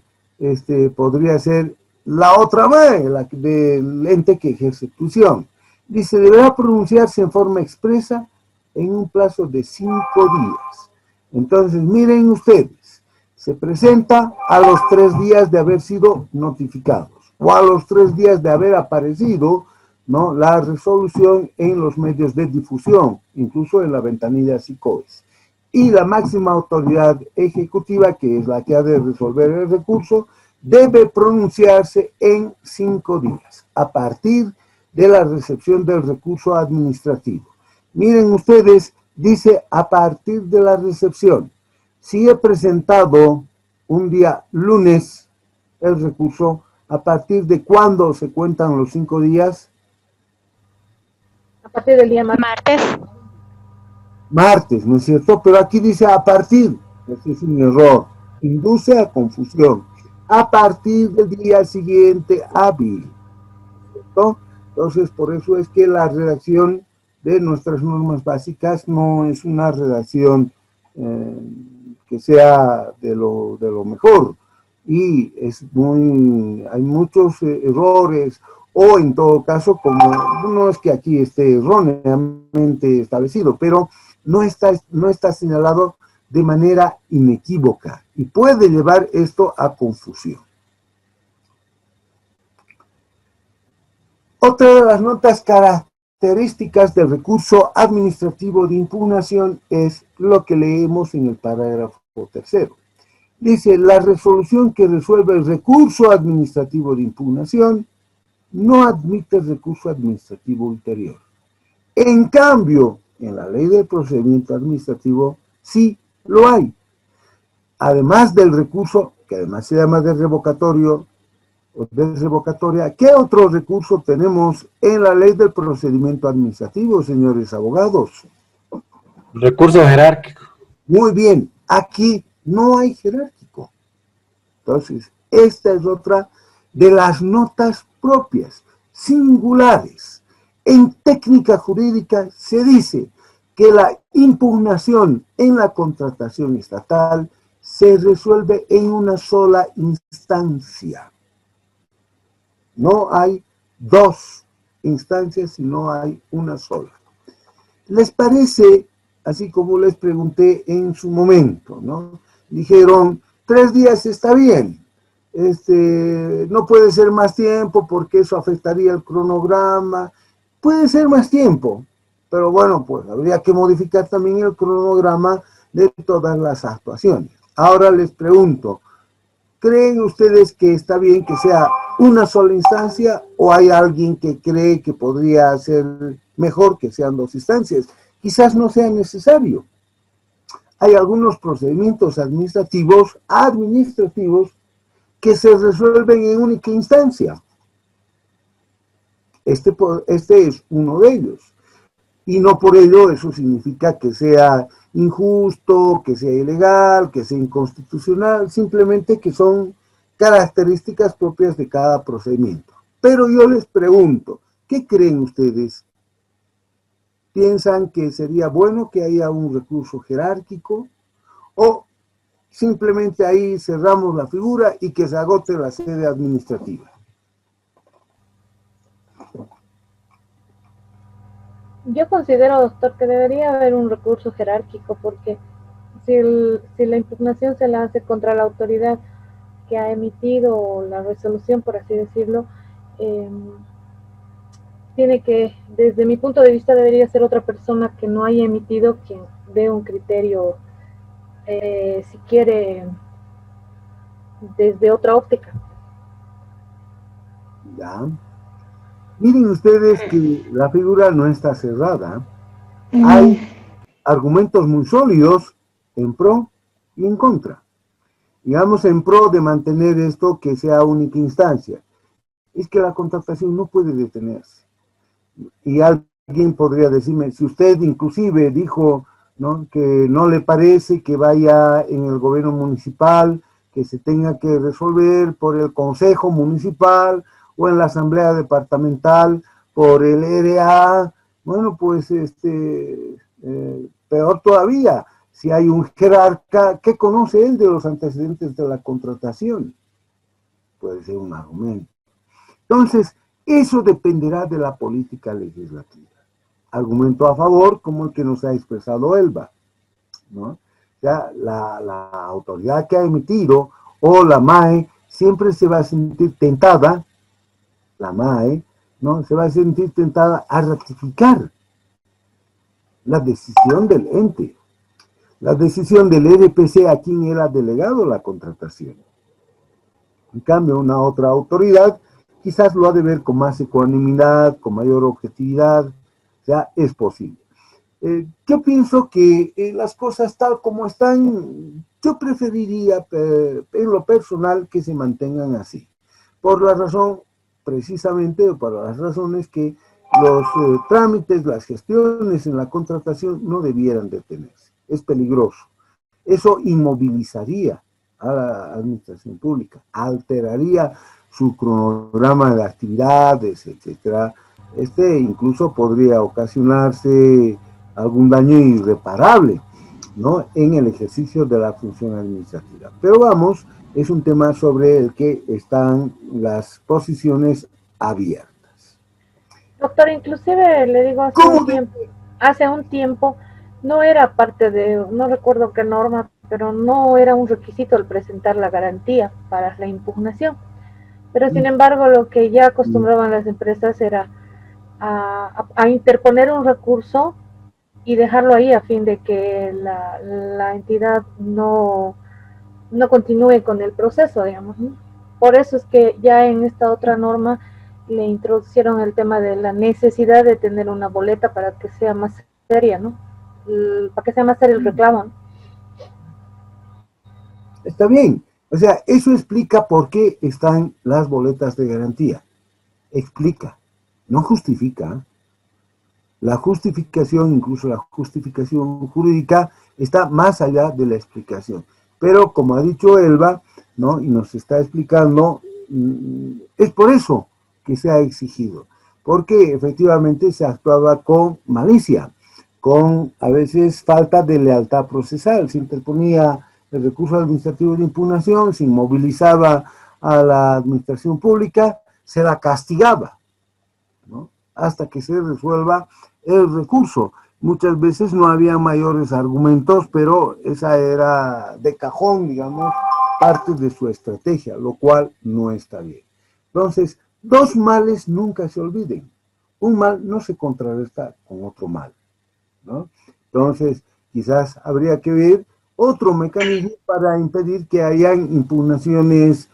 podría ser la otra vez, la del ente que ejerce tuición. Dice, deberá pronunciarse en forma expresa en un plazo de 5 días. Entonces, miren ustedes, se presenta a los 3 días de haber sido notificados o a los 3 días de haber aparecido, ¿no?, la resolución en los medios de difusión, incluso en la ventanilla SICOES. Y la máxima autoridad ejecutiva, que es la que ha de resolver el recurso, debe pronunciarse en 5 días, a partir de la recepción del recurso administrativo. Miren ustedes, dice a partir de la recepción. Si he presentado un día lunes el recurso, ¿a partir de cuándo se cuentan los 5 días? A partir del día martes. Martes, ¿no es cierto? Pero aquí dice a partir, ese es un error, induce a confusión. A partir del día siguiente hábil, ¿cierto? Entonces, por eso es que la redacción de nuestras normas básicas no es una redacción que sea de lo mejor, y hay muchos errores, o en todo caso, como no es que aquí esté erróneamente establecido, pero no está señalado de manera inequívoca, y puede llevar esto a confusión. Otra de las notas características del recurso administrativo de impugnación es lo que leemos en el parágrafo 3. Dice, la resolución que resuelve el recurso administrativo de impugnación no admite recurso administrativo ulterior. En cambio, en la ley del procedimiento administrativo sí lo hay. Además del recurso, que además se llama de revocatorio o de revocatoria, ¿qué otro recurso tenemos en la ley del procedimiento administrativo, señores abogados? Recurso jerárquico. Muy bien, aquí no hay jerárquico. Entonces, esta es otra de las notas propias, singulares. En técnica jurídica se dice que la impugnación en la contratación estatal se resuelve en una sola instancia. No hay 2 instancias, sino hay una sola. ¿Les parece, así como les pregunté en su momento, ¿no? Dijeron, 3 días está bien, no puede ser más tiempo porque eso afectaría el cronograma. Puede ser más tiempo, pero bueno, pues habría que modificar también el cronograma de todas las actuaciones. Ahora les pregunto, ¿creen ustedes que está bien que sea una sola instancia o hay alguien que cree que podría ser mejor que sean 2 instancias? Quizás no sea necesario. Hay algunos procedimientos administrativos que se resuelven en única instancia. Este es uno de ellos. Y no por ello eso significa que sea injusto, que sea ilegal, que sea inconstitucional, simplemente que son características propias de cada procedimiento. Pero yo les pregunto, ¿qué creen ustedes? ¿Piensan que sería bueno que haya un recurso jerárquico? ¿O simplemente ahí cerramos la figura y que se agote la sede administrativa? Yo considero, doctor, que debería haber un recurso jerárquico, porque si la impugnación se la hace contra la autoridad que ha emitido la resolución, por así decirlo, tiene que, desde mi punto de vista, debería ser otra persona que no haya emitido quien dé un criterio, si quiere, desde otra óptica. Ya. Miren ustedes que la figura no está cerrada. Hay argumentos muy sólidos en pro y en contra. Digamos, en pro de mantener esto que sea única instancia. Es que la contratación no puede detenerse. Y alguien podría decirme, si usted inclusive dijo, ¿no?, que no le parece que vaya en el gobierno municipal, que se tenga que resolver por el consejo municipal o en la asamblea departamental por el RA, bueno, pues peor todavía, si hay un jerarca, ¿qué conoce él de los antecedentes de la contratación? puede ser un argumento. Entonces, eso dependerá de la política legislativa. Argumento a favor, como el que nos ha expresado Elba, ¿no? O sea, la autoridad que ha emitido, o la MAE, siempre se va a sentir tentada, la MAE, ¿no? Se va a sentir tentada a ratificar la decisión del ente, la decisión del EDPC a quien él ha delegado la contratación. En cambio, una otra autoridad quizás lo ha de ver con más ecuanimidad, con mayor objetividad, o sea, es posible. Yo pienso que las cosas tal como están, yo preferiría en lo personal que se mantengan así, por la razón, precisamente por las razones que los trámites, las gestiones en la contratación no debieran detenerse. Es peligroso. Eso inmovilizaría a la administración pública, alteraría su cronograma de actividades, etcétera. Incluso podría ocasionarse algún daño irreparable, ¿no?, en el ejercicio de la función administrativa. Pero vamos, es un tema sobre el que están las posiciones abiertas. Doctor, inclusive le digo, hace un tiempo no era parte de, no recuerdo qué norma, pero no era un requisito el presentar la garantía para la impugnación. Pero sin embargo, lo que ya acostumbraban las empresas era a interponer un recurso y dejarlo ahí a fin de que la entidad no continúe con el proceso, digamos, ¿no? Por eso es que ya en esta otra norma le introducieron el tema de la necesidad de tener una boleta para que sea más seria, ¿no? Para que sea más serio el reclamo, ¿no? Está bien. O sea, eso explica por qué están las boletas de garantía. Explica, no justifica. La justificación, incluso la justificación jurídica, está más allá de la explicación. Pero, como ha dicho Elba, ¿no?, y nos está explicando, es por eso que se ha exigido. Porque efectivamente se actuaba con malicia, con a veces falta de lealtad procesal. Se interponía el recurso administrativo de impugnación, se inmovilizaba a la administración pública, se la castigaba, ¿no?, hasta que se resuelva el recurso. Muchas veces no había mayores argumentos, pero esa era de cajón, digamos, parte de su estrategia, lo cual no está bien. Entonces, dos males nunca se olviden. Un mal no se contrarresta con otro mal, ¿no? Entonces, quizás habría que ver otro mecanismo para impedir que hayan impugnaciones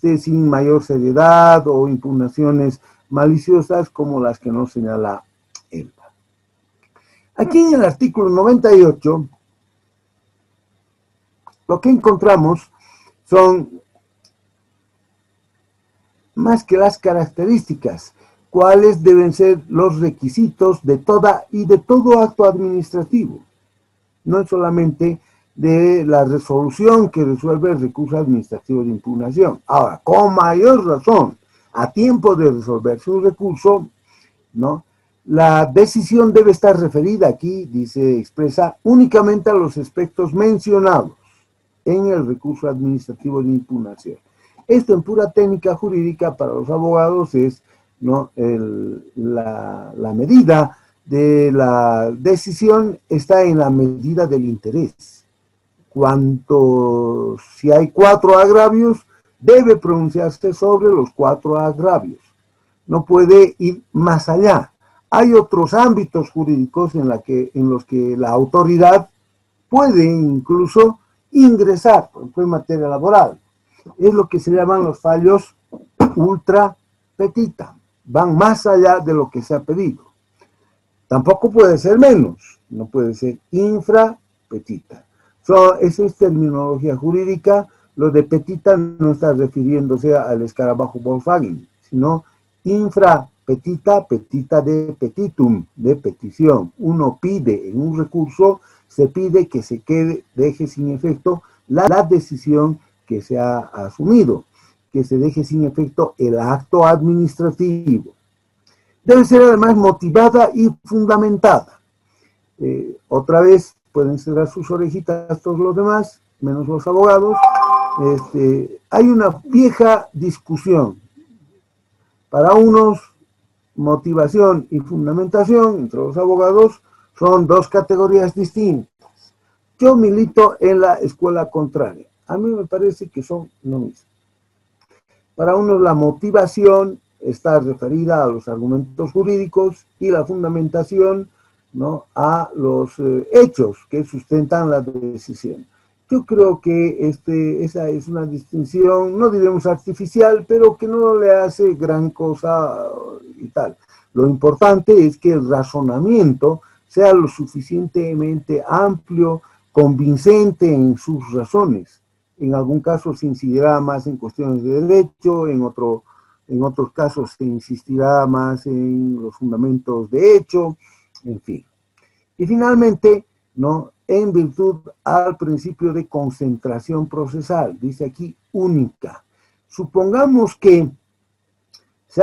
sin mayor seriedad o impugnaciones maliciosas como las que nos señala Elba. Aquí en el artículo 98, lo que encontramos son más que las características, cuáles deben ser los requisitos de todo acto administrativo. No es solamente de la resolución que resuelve el recurso administrativo de impugnación. Ahora, con mayor razón, a tiempo de resolverse un recurso, ¿no?, la decisión debe estar referida aquí, expresa únicamente a los aspectos mencionados en el recurso administrativo de impugnación. Esto en pura técnica jurídica para los abogados es, ¿no?, la medida de la decisión está en la medida del interés. Si hay 4 agravios, debe pronunciarse sobre los 4 agravios. No puede ir más allá. Hay otros ámbitos jurídicos en los que la autoridad puede incluso ingresar, por ejemplo, en materia laboral. Es lo que se llaman los fallos ultra petita. Van más allá de lo que se ha pedido. Tampoco puede ser menos, no puede ser infra petita. Esa es terminología jurídica. Lo de petita no está refiriéndose al escarabajo Volkswagen, sino infra petita, petita de petitum, de petición. Uno pide en un recurso, se pide que se deje sin efecto la decisión que se ha asumido, que se deje sin efecto el acto administrativo. Debe ser además motivada y fundamentada. Otra vez pueden cerrar sus orejitas todos los demás, menos los abogados. hay una vieja discusión. Para unos, motivación y fundamentación entre los abogados son dos categorías distintas. Yo milito en la escuela contraria. A mí me parece que son lo mismo. Para unos la motivación está referida a los argumentos jurídicos y la fundamentación, ¿no?, a los hechos que sustentan la decisión. Yo creo que esa es una distinción, no diremos artificial, pero que no le hace gran cosa y tal. Lo importante es que el razonamiento sea lo suficientemente amplio, convincente en sus razones. En algún caso se incidirá más en cuestiones de derecho, en otros casos se insistirá más en los fundamentos de hecho, en fin. Y finalmente, ¿no?, en virtud al principio de concentración procesal, dice aquí única. Supongamos que se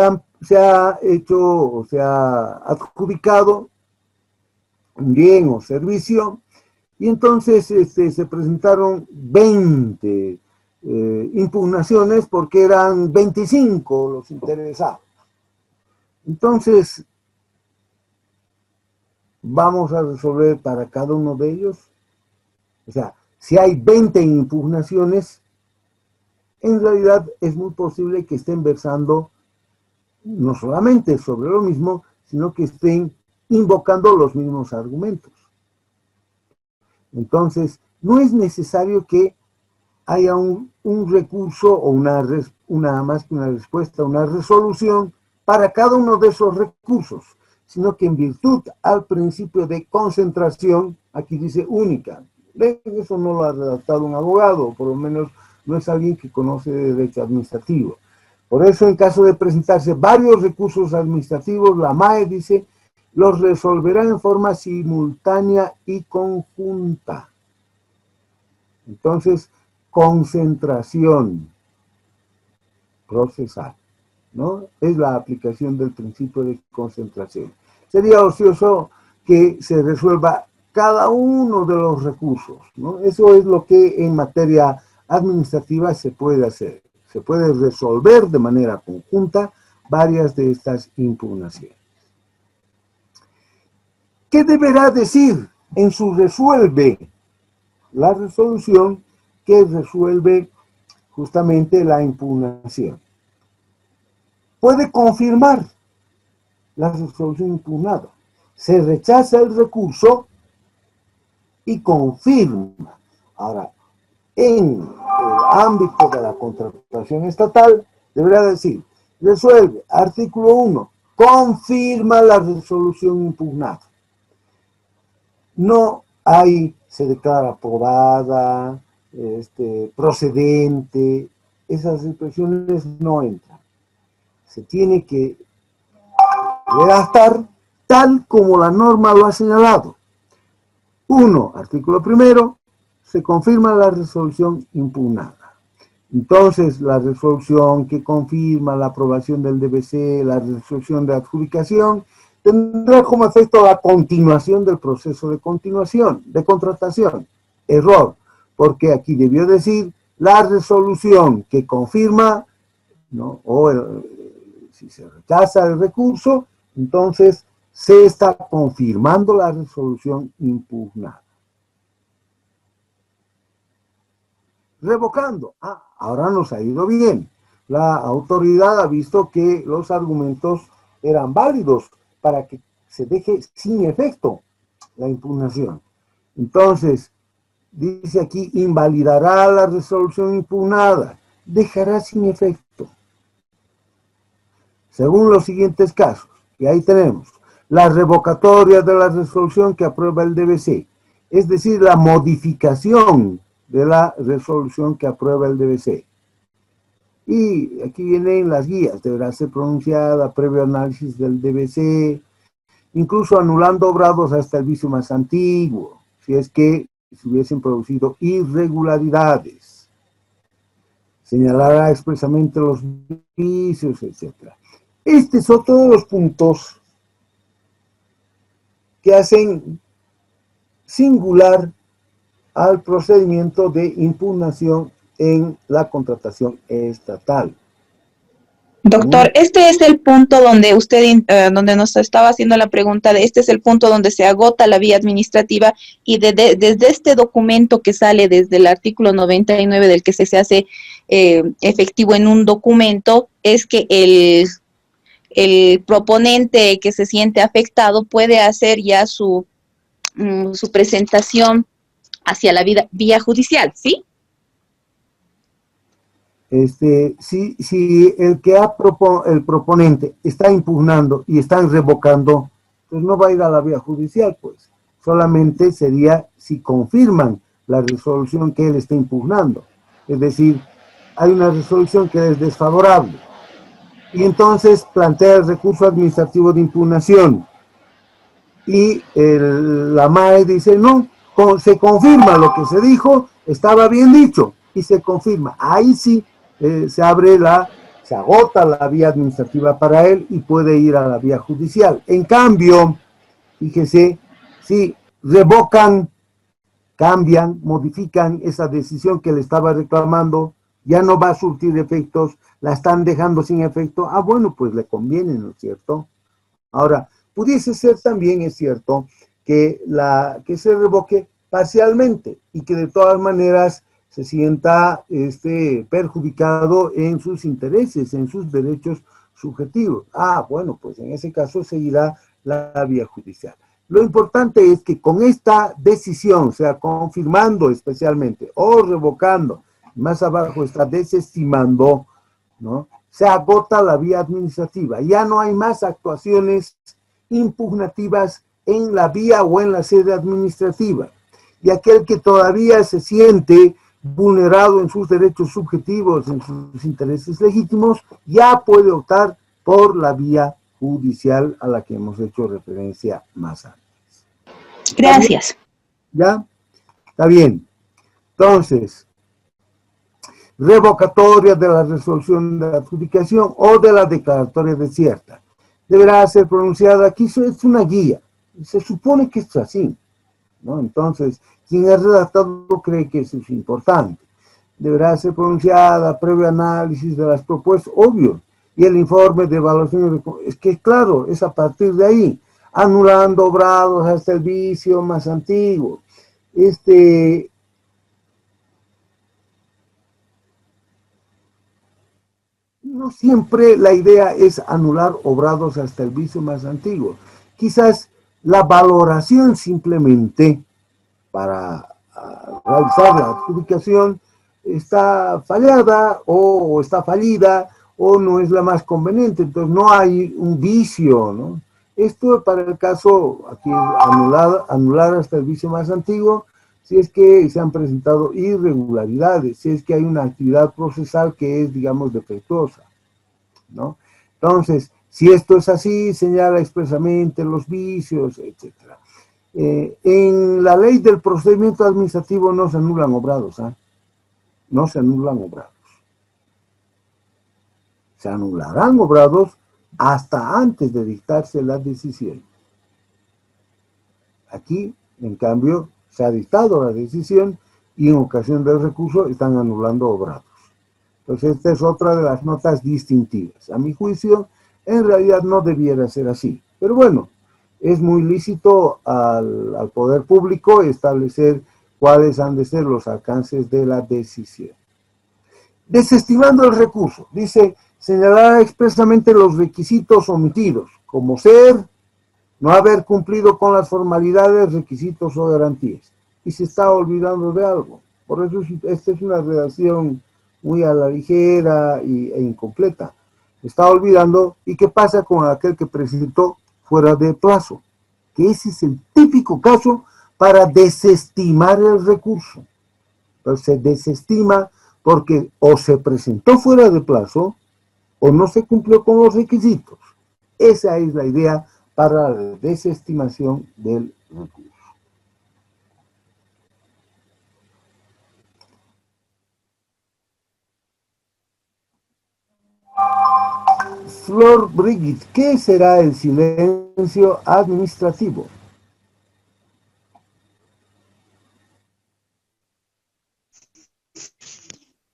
ha hecho o se ha adjudicado un bien o servicio y entonces se presentaron 20 impugnaciones porque eran 25 los interesados. Entonces, vamos a resolver para cada uno de ellos. O sea, si hay 20 impugnaciones, en realidad es muy posible que estén versando no solamente sobre lo mismo, sino que estén invocando los mismos argumentos. Entonces, no es necesario que haya un recurso o más que una respuesta, una resolución para cada uno de esos recursos, sino que en virtud al principio de concentración, aquí dice única. ¿Ven? Eso no lo ha redactado un abogado, por lo menos no es alguien que conoce de derecho administrativo. Por eso, en caso de presentarse varios recursos administrativos, la MAE dice, los resolverá en forma simultánea y conjunta. Entonces, concentración procesal, ¿no? Es la aplicación del principio de concentración. Sería ocioso que se resuelva cada uno de los recursos, ¿no? Eso es lo que en materia administrativa se puede hacer. Se puede resolver de manera conjunta varias de estas impugnaciones. ¿Qué deberá decir en su resuelve? La resolución que resuelve justamente la impugnación. Puede confirmar la resolución impugnada. Se rechaza el recurso y confirma. Ahora, en el ámbito de la contratación estatal, deberá decir, resuelve, artículo 1, confirma la resolución impugnada. No hay, se declara aprobada, procedente, esas expresiones no entran. Se tiene que redactar tal como la norma lo ha señalado. 1, artículo 1, se confirma la resolución impugnada. Entonces, la resolución que confirma la aprobación del DBC, la resolución de adjudicación, tendrá como efecto la continuación del proceso de contratación. Error, porque aquí debió decir la resolución que confirma, ¿no?, o si se rechaza el recurso, entonces se está confirmando la resolución impugnada. Revocando. Ahora nos ha ido bien. La autoridad ha visto que los argumentos eran válidos para que se deje sin efecto la impugnación. Entonces, dice aquí, invalidará la resolución impugnada, dejará sin efecto. Según los siguientes casos, y ahí tenemos, la revocatoria de la resolución que aprueba el DBC, es decir, la modificación de la resolución que aprueba el DBC. Y aquí vienen las guías, deberá ser pronunciada previo análisis del DBC, incluso anulando obrados hasta el vicio más antiguo, si es que se hubiesen producido irregularidades. Señalará expresamente los vicios, etc. Estos son todos los puntos que hacen singular al procedimiento de impugnación en la contratación estatal. Doctor, este es el punto donde donde nos estaba haciendo la pregunta este es el punto donde se agota la vía administrativa y desde este documento que sale desde el artículo 99 del que se hace efectivo en un documento, es que el proponente que se siente afectado puede hacer ya su presentación hacia la vía judicial, ¿sí? Si el el proponente está impugnando y están revocando, pues no va a ir a la vía judicial, pues. Solamente sería si confirman la resolución que él está impugnando. Es decir, hay una resolución que es desfavorable. Y entonces plantea el recurso administrativo de impugnación. Y la MAE dice, no, se confirma lo que se dijo, estaba bien dicho, y se confirma. Ahí sí se agota la vía administrativa para él y puede ir a la vía judicial. En cambio, fíjese, si revocan, cambian, modifican esa decisión que le estaba reclamando, ya no va a surtir efectos, la están dejando sin efecto, bueno, pues le conviene, ¿no es cierto? Ahora, pudiese ser también, es cierto, que se revoque parcialmente y que de todas maneras se sienta perjudicado en sus intereses, en sus derechos subjetivos. Bueno, pues en ese caso seguirá la vía judicial. Lo importante es que con esta decisión, sea confirmando especialmente o revocando, más abajo está desestimando, ¿no? Se agota la vía administrativa. Ya no hay más actuaciones impugnativas en la vía o en la sede administrativa. Y aquel que todavía se siente vulnerado en sus derechos subjetivos, en sus intereses legítimos, ya puede optar por la vía judicial a la que hemos hecho referencia más antes. Gracias. ¿Ya? Está bien. Entonces, revocatoria de la resolución de adjudicación o de la declaratoria desierta. Deberá ser pronunciada, aquí es una guía, se supone que es así, ¿no? Entonces, quien ha redactado cree que eso es importante. Deberá ser pronunciada previo análisis de las propuestas, obvio, y el informe de evaluación, es que claro, es a partir de ahí, anulando obrados hasta el vicio más antiguo. No siempre la idea es anular obrados hasta el vicio más antiguo. Quizás la valoración simplemente para realizar la adjudicación está fallada o está fallida o no es la más conveniente, entonces no hay un vicio, ¿no? Esto para el caso, aquí anular hasta el vicio más antiguo, si es que se han presentado irregularidades, si es que hay una actividad procesal que es, digamos, defectuosa, ¿no? Entonces, si esto es así, señala expresamente los vicios, etc. En la ley del procedimiento administrativo no se anulan obrados, no se anulan obrados. Se anularán obrados hasta antes de dictarse la decisión. Aquí, en cambio, se ha dictado la decisión y en ocasión del recurso están anulando obrados. Entonces, esta es otra de las notas distintivas. A mi juicio, en realidad no debiera ser así. Pero bueno, es muy lícito al poder público establecer cuáles han de ser los alcances de la decisión. Desestimando el recurso, dice, señalar expresamente los requisitos omitidos, como ser, no haber cumplido con las formalidades, requisitos o garantías. Y se está olvidando de algo. Por eso esta es una redacción muy a la ligera e incompleta. Está olvidando, ¿y qué pasa con aquel que presentó fuera de plazo? Que ese es el típico caso para desestimar el recurso. Entonces se desestima porque o se presentó fuera de plazo o no se cumplió con los requisitos. Esa es la idea para la desestimación del recurso. Flor Brigitte, ¿qué será el silencio administrativo?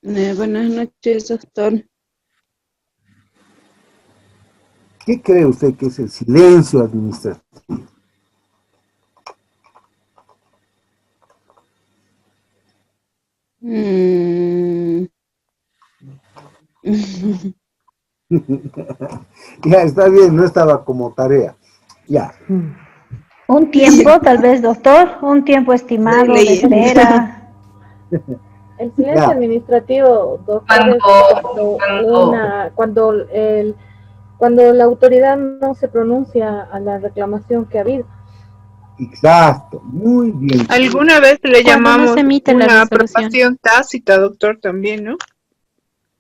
Buenas noches, doctor. ¿Qué cree usted que es el silencio administrativo? Ya, está bien, no estaba como tarea. Ya. Un tiempo, tal vez, doctor, un tiempo estimado de espera. El silencio Ya. administrativo, doctor, es cuando la autoridad no se pronuncia a la reclamación que ha habido. Exacto, muy bien. Alguna vez le Cuando no llamamos se emite la una resolución. aprobación tácita, doctor, también, ¿no?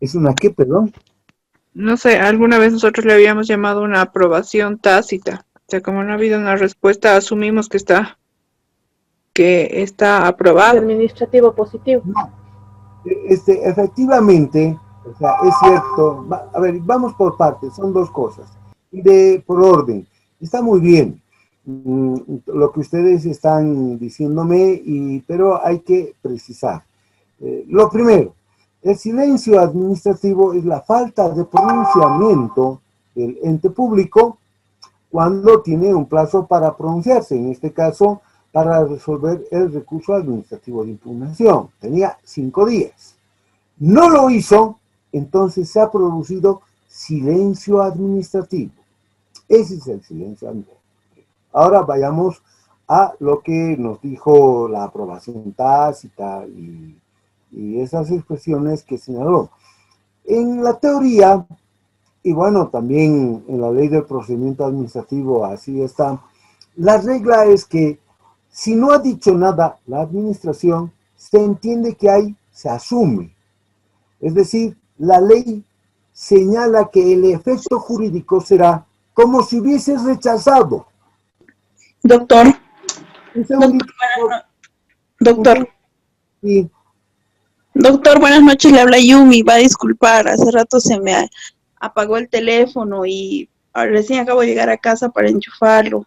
¿Es una qué, perdón? No sé, alguna vez nosotros le habíamos llamado una aprobación tácita. O sea, como no ha habido una respuesta, asumimos que está aprobado. Administrativo positivo. Efectivamente, o sea, es cierto. A ver, vamos por partes, son dos cosas. Por orden. Está muy bien lo que ustedes están diciéndome, pero hay que precisar. Lo primero, el silencio administrativo es la falta de pronunciamiento del ente público cuando tiene un plazo para pronunciarse, en este caso, para resolver el recurso administrativo de impugnación. Tenía 5 días. No lo hizo, entonces se ha producido silencio administrativo. Ese es el silencio administrativo. Ahora vayamos a lo que nos dijo la aprobación tácita y esas expresiones que señaló. En la teoría, y bueno, también en la ley del procedimiento administrativo así está, la regla es que si no ha dicho nada la administración, se entiende que se asume. Es decir, la ley señala que el efecto jurídico será como si hubiese rechazado. Doctor. Doctor. Sí. Doctor, buenas noches, le habla Yumi, va a disculpar, hace rato se me apagó el teléfono y recién acabo de llegar a casa para enchufarlo.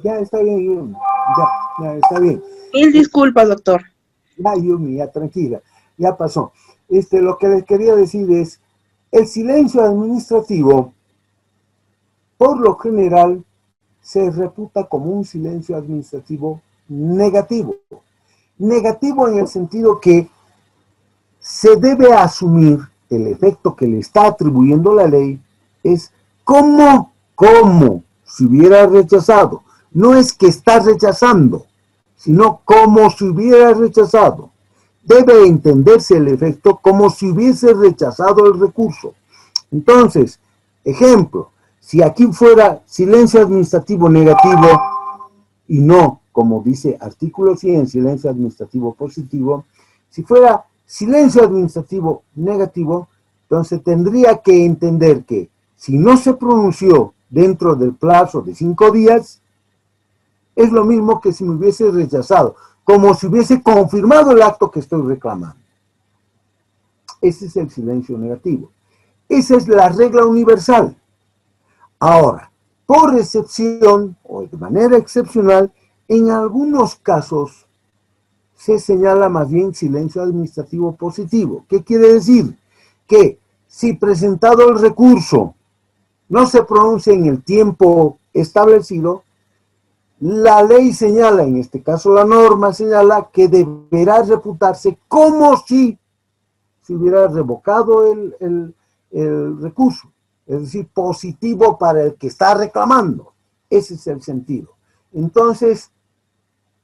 Ya está bien, Yumi, ya está bien. Mil disculpas, doctor. Ya, Yumi, ya tranquila, ya pasó. Lo que les quería decir es, el silencio administrativo, por lo general, se reputa como un silencio administrativo negativo. Negativo en el sentido que se debe asumir el efecto que le está atribuyendo la ley es como si hubiera rechazado. No es que está rechazando, sino como si hubiera rechazado. Debe entenderse el efecto como si hubiese rechazado el recurso. Entonces, ejemplo, si aquí fuera silencio administrativo negativo y no, como dice artículo 100, silencio administrativo positivo, si fuera silencio administrativo negativo, entonces tendría que entender que si no se pronunció dentro del plazo de 5 días, es lo mismo que si me hubiese rechazado, como si hubiese confirmado el acto que estoy reclamando. Ese es el silencio negativo. Esa es la regla universal. Ahora, por excepción, o de manera excepcional, en algunos casos se señala más bien silencio administrativo positivo. ¿Qué quiere decir? Que si presentado el recurso no se pronuncia en el tiempo establecido, la ley señala, en este caso la norma señala, que deberá reputarse como si se hubiera revocado el recurso. Es decir, positivo para el que está reclamando. Ese es el sentido. Entonces,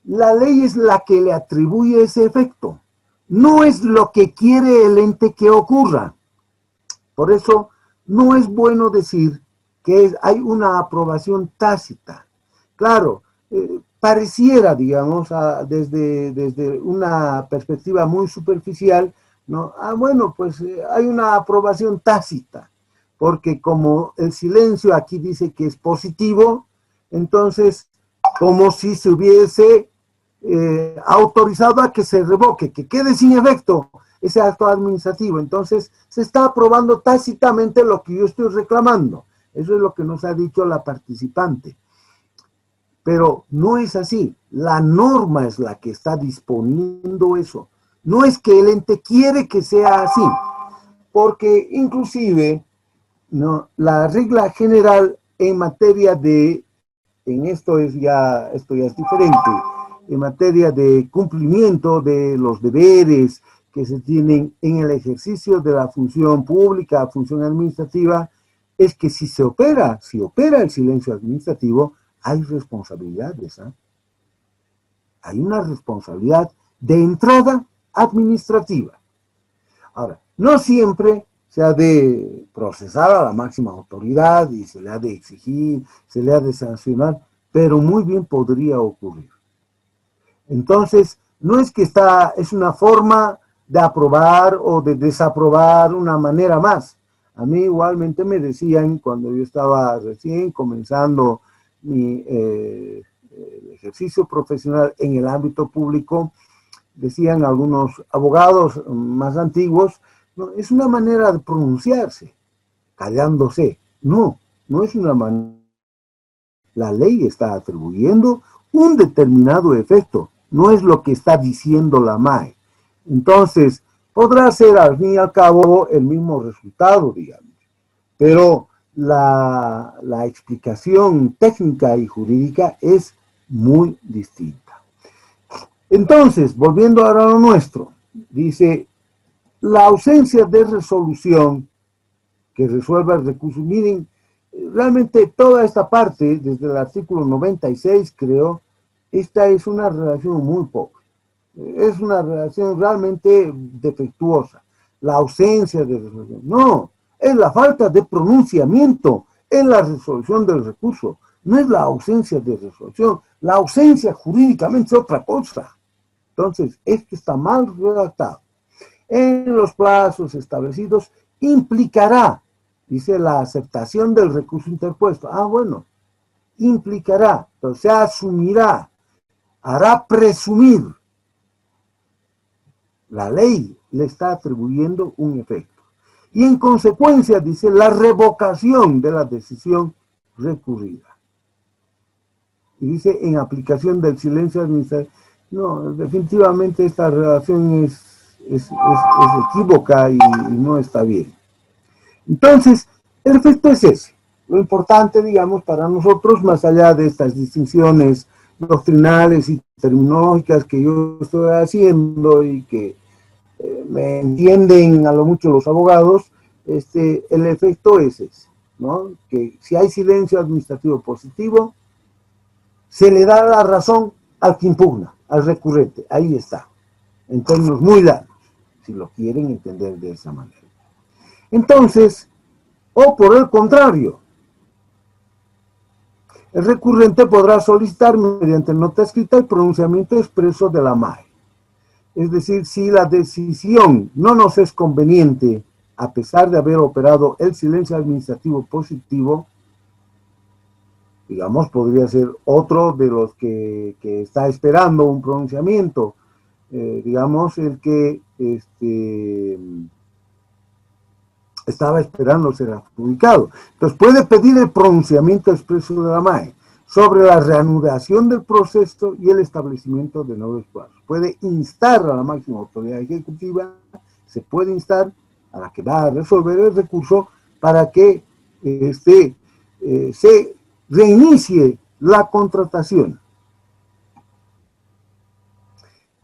la ley es la que le atribuye ese efecto. No es lo que quiere el ente que ocurra. Por eso, no es bueno decir que hay una aprobación tácita. Claro, pareciera, digamos, desde una perspectiva muy superficial, ¿no? Bueno, pues hay una aprobación tácita, porque como el silencio aquí dice que es positivo, entonces, como si se hubiese autorizado a que se revoque, que quede sin efecto ese acto administrativo. Entonces, se está aprobando tácitamente lo que yo estoy reclamando. Eso es lo que nos ha dicho la participante. Pero no es así. La norma es la que está disponiendo eso. No es que el ente quiere que sea así, porque inclusive no, la regla general en materia de, esto ya es diferente, en materia de cumplimiento de los deberes que se tienen en el ejercicio de la función pública, función administrativa, es que si opera el silencio administrativo, hay responsabilidades, ¿eh? Hay una responsabilidad de entrada administrativa. Ahora, no siempre se ha de procesar a la máxima autoridad y se le ha de exigir, se le ha de sancionar, pero muy bien podría ocurrir. Entonces, no es que es una forma de aprobar o de desaprobar una manera más. A mí igualmente me decían, cuando yo estaba recién comenzando mi ejercicio profesional en el ámbito público, decían algunos abogados más antiguos, no, es una manera de pronunciarse, callándose. No es una manera. La ley está atribuyendo un determinado efecto, no es lo que está diciendo la MAE. Entonces, podrá ser al fin y al cabo el mismo resultado, digamos, pero la explicación técnica y jurídica es muy distinta. Entonces, volviendo ahora a lo nuestro, dice, la ausencia de resolución que resuelva el recurso. Miren, realmente toda esta parte, desde el artículo 96, creo, esta es una relación muy pobre. Es una relación realmente defectuosa. La ausencia de resolución. No, es la falta de pronunciamiento en la resolución del recurso. No es la ausencia de resolución. La ausencia jurídicamente es otra cosa. Entonces, esto está mal redactado. En los plazos establecidos implicará, dice, la aceptación del recurso interpuesto. Ah, bueno, implicará, entonces se asumirá, hará presumir. La ley le está atribuyendo un efecto. Y en consecuencia, dice, la revocación de la decisión recurrida. Y dice, en aplicación del silencio administrativo. No, definitivamente esta relación es equívoca y no está bien. Entonces, el efecto es ese. Lo importante, digamos, para nosotros, más allá de estas distinciones doctrinales y terminológicas que yo estoy haciendo y que me entienden a lo mucho los abogados, el efecto es ese, ¿no? Que si hay silencio administrativo positivo, se le da la razón al que impugna, al recurrente. Ahí está, en términos muy largos, si lo quieren entender de esa manera. Entonces, o por el contrario, el recurrente podrá solicitar mediante nota escrita el pronunciamiento expreso de la MAE. Es decir, si la decisión no nos es conveniente, a pesar de haber operado el silencio administrativo positivo, digamos, podría ser otro de los que está esperando un pronunciamiento, digamos, el que estaba esperando ser adjudicado. Entonces puede pedir el pronunciamiento expreso de la MAE sobre la reanudación del proceso y el establecimiento de nuevos plazos. Puede instar a la máxima autoridad ejecutiva, se puede instar a la que va a resolver el recurso para que se reinicie la contratación.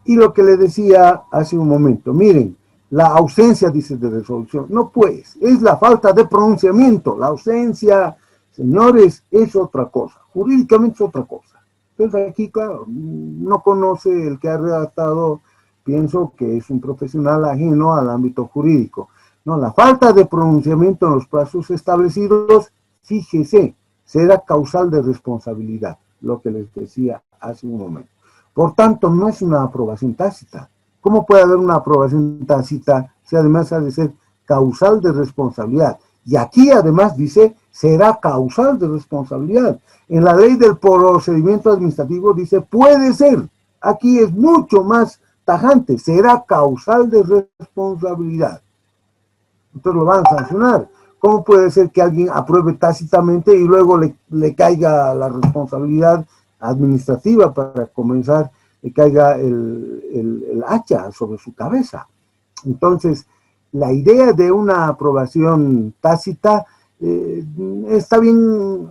Y lo que le decía hace un momento, miren, la ausencia, dice, de resolución, no pues, es la falta de pronunciamiento. La ausencia, señores, es otra cosa, jurídicamente es otra cosa. Entonces aquí, claro, no conoce el que ha redactado, pienso que es un profesional ajeno al ámbito jurídico. No, la falta de pronunciamiento en los plazos establecidos, fíjese, será causal de responsabilidad, lo que les decía hace un momento. Por tanto, no es una aprobación tácita. ¿Cómo puede haber una aprobación tácita si además ha de ser causal de responsabilidad? Y aquí además dice, será causal de responsabilidad. En la ley del procedimiento administrativo dice, puede ser. Aquí es mucho más tajante, será causal de responsabilidad. Entonces lo van a sancionar. ¿Cómo puede ser que alguien apruebe tácitamente y luego le caiga la responsabilidad administrativa para comenzar le caiga el hacha sobre su cabeza. Entonces, la idea de una aprobación tácita está bien,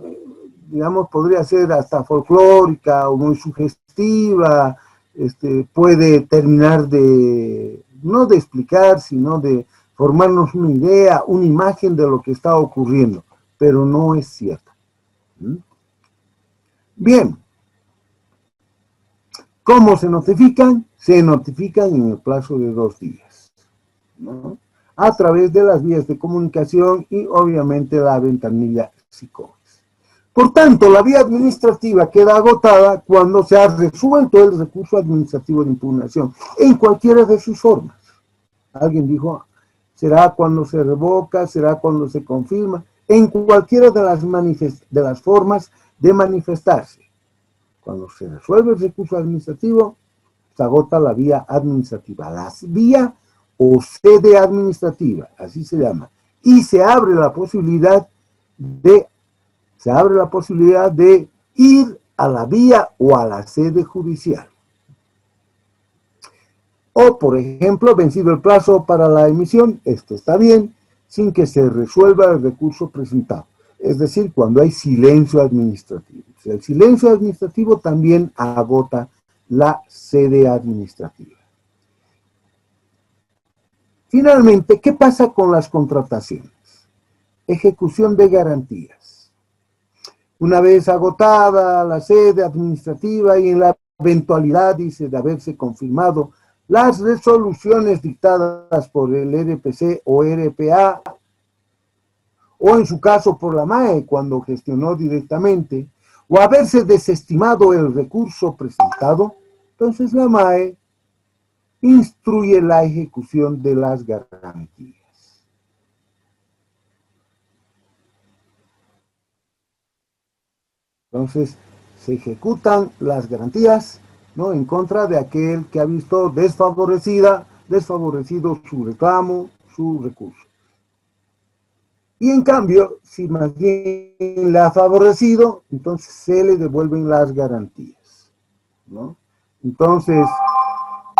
digamos, podría ser hasta folclórica o muy sugestiva, puede terminar de, no de explicar, sino de formarnos una idea, una imagen de lo que está ocurriendo, pero no es cierta. Bien. ¿Cómo se notifican? Se notifican en el plazo de 2 días, ¿no? A través de las vías de comunicación y obviamente la ventanilla SICOMES. Por tanto, la vía administrativa queda agotada cuando se ha resuelto el recurso administrativo de impugnación, en cualquiera de sus formas. Alguien dijo, será cuando se revoca, será cuando se confirma, en cualquiera de las formas de manifestarse. Cuando se resuelve el recurso administrativo, se agota la vía administrativa, la vía o sede administrativa, así se llama, y se abre la posibilidad de ir a la vía o a la sede judicial. O, por ejemplo, vencido el plazo para la emisión, esto está bien, sin que se resuelva el recurso presentado. Es decir, cuando hay silencio administrativo. El silencio administrativo también agota la sede administrativa. Finalmente, ¿qué pasa con las contrataciones? Ejecución de garantías. Una vez agotada la sede administrativa y en la eventualidad, dice, de haberse confirmado las resoluciones dictadas por el RPC o RPA, o en su caso por la MAE cuando gestionó directamente, o haberse desestimado el recurso presentado, entonces la MAE instruye la ejecución de las garantías. Entonces, se ejecutan las garantías, ¿no?, en contra de aquel que ha visto desfavorecido su reclamo, su recurso. Y en cambio, si más bien le ha favorecido, entonces se le devuelven las garantías, ¿no? Entonces,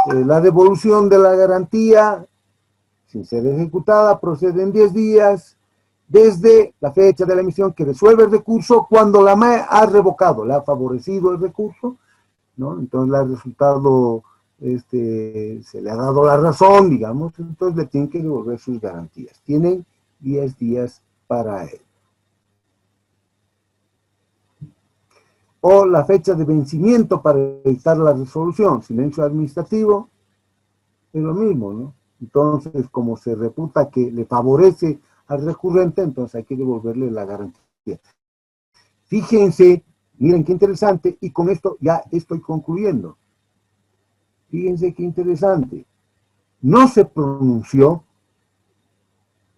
la devolución de la garantía, sin ser ejecutada, procede en 10 días desde la fecha de la emisión que resuelve el recurso, cuando la MAE ha revocado, le ha favorecido el recurso, ¿no? Entonces le ha resultado, se le ha dado la razón, digamos, entonces le tienen que devolver sus garantías. Tienen 10 días para él. O la fecha de vencimiento para dictar la resolución, silencio administrativo, es lo mismo, ¿no? Entonces, como se reputa que le favorece al recurrente, entonces hay que devolverle la garantía. Fíjense, miren qué interesante, y con esto ya estoy concluyendo. Fíjense qué interesante. No se pronunció,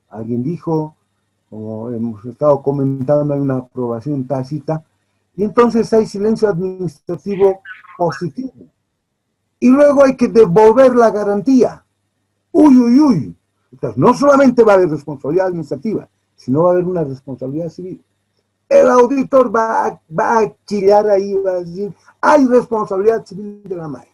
alguien dijo, como hemos estado comentando, hay una aprobación tácita, y entonces hay silencio administrativo positivo. Y luego hay que devolver la garantía. Uy, uy, uy. Entonces, no solamente va a haber responsabilidad administrativa, sino va a haber una responsabilidad civil. El auditor va a chillar ahí, va a decir, hay responsabilidad civil de la MAE.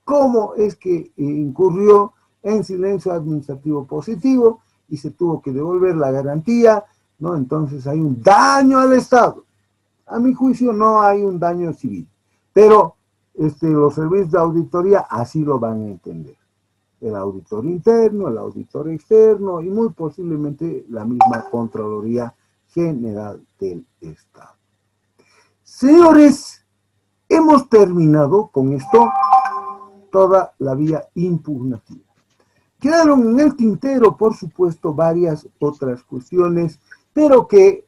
¿Cómo es que incurrió en silencio administrativo positivo y se tuvo que devolver la garantía, ¿no? Entonces hay un daño al Estado. A mi juicio no hay un daño civil, pero los servicios de auditoría así lo van a entender. El auditor interno, el auditor externo y muy posiblemente la misma Contraloría General del Estado. Señores, hemos terminado con esto toda la vía impugnativa. Quedaron en el tintero, por supuesto, varias otras cuestiones, pero que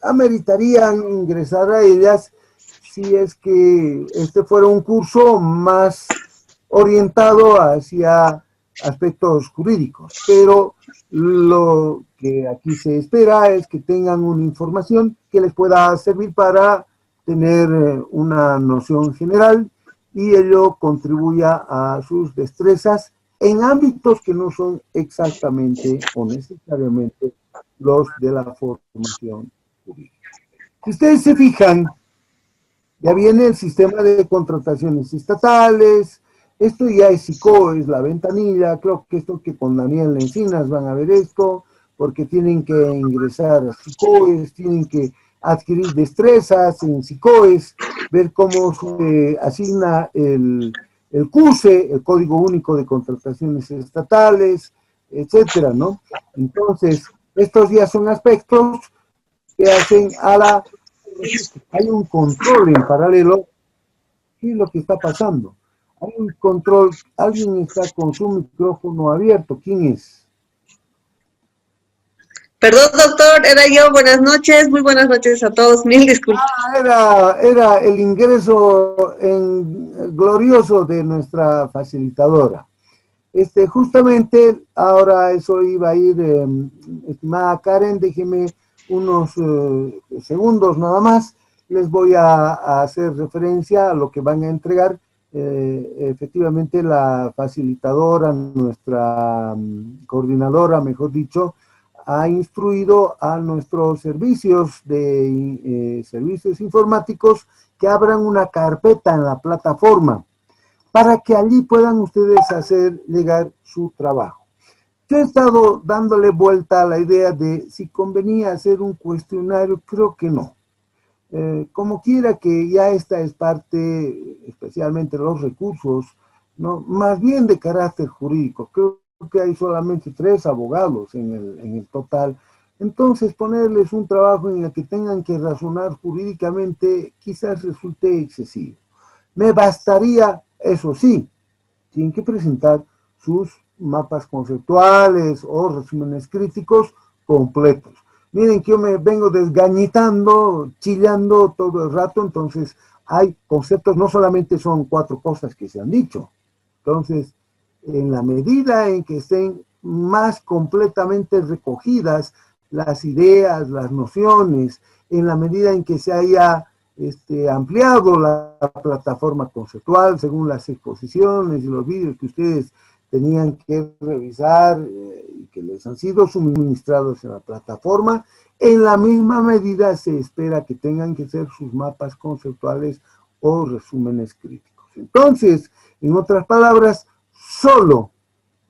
ameritarían ingresar a ellas si es que fuera un curso más orientado hacia aspectos jurídicos. Pero lo que aquí se espera es que tengan una información que les pueda servir para tener una noción general y ello contribuya a sus destrezas en ámbitos que no son exactamente o necesariamente los de la formación jurídica. Si ustedes se fijan, Ya viene el sistema de contrataciones estatales, esto ya es SICOES, la ventanilla, creo que esto que con Daniel Encinas van a ver esto, porque tienen que ingresar a SICOES, tienen que adquirir destrezas en SICOES, ver cómo se asigna el CUSE, el Código Único de Contrataciones Estatales, etcétera, ¿no? Entonces, estos ya son aspectos que hacen a la... Hay un control en paralelo. ¿Qué es lo que está pasando? Hay un control, alguien está con su micrófono abierto. ¿Quién es? Perdón, doctor, era yo. Buenas noches, muy buenas noches a todos. Mil disculpas. Era el ingreso glorioso de nuestra facilitadora. Justamente, ahora eso iba a ir, estimada Karen, déjeme unos segundos nada más, les voy a hacer referencia a lo que van a entregar. Efectivamente, la facilitadora, nuestra coordinadora, mejor dicho, ha instruido a nuestros servicios servicios informáticos que abran una carpeta en la plataforma para que allí puedan ustedes hacer llegar su trabajo. Yo he estado dándole vuelta a la idea de si convenía hacer un cuestionario, creo que no. Como quiera que ya esta es parte, especialmente los recursos, ¿no? Más bien de carácter jurídico. Creo que hay solamente 3 abogados en el total. Entonces, ponerles un trabajo en el que tengan que razonar jurídicamente quizás resulte excesivo. Me bastaría, eso sí, tienen que presentar sus mapas conceptuales o resúmenes críticos completos. Miren que yo me vengo desgañitando, chillando todo el rato, entonces hay conceptos, no solamente son 4 cosas que se han dicho. Entonces, en la medida en que estén más completamente recogidas las ideas, las nociones, en la medida en que se haya ampliado la plataforma conceptual según las exposiciones y los vídeos que ustedes tenían que revisar y que les han sido suministrados en la plataforma, en la misma medida se espera que tengan que ser sus mapas conceptuales o resúmenes críticos. Entonces, en otras palabras, solo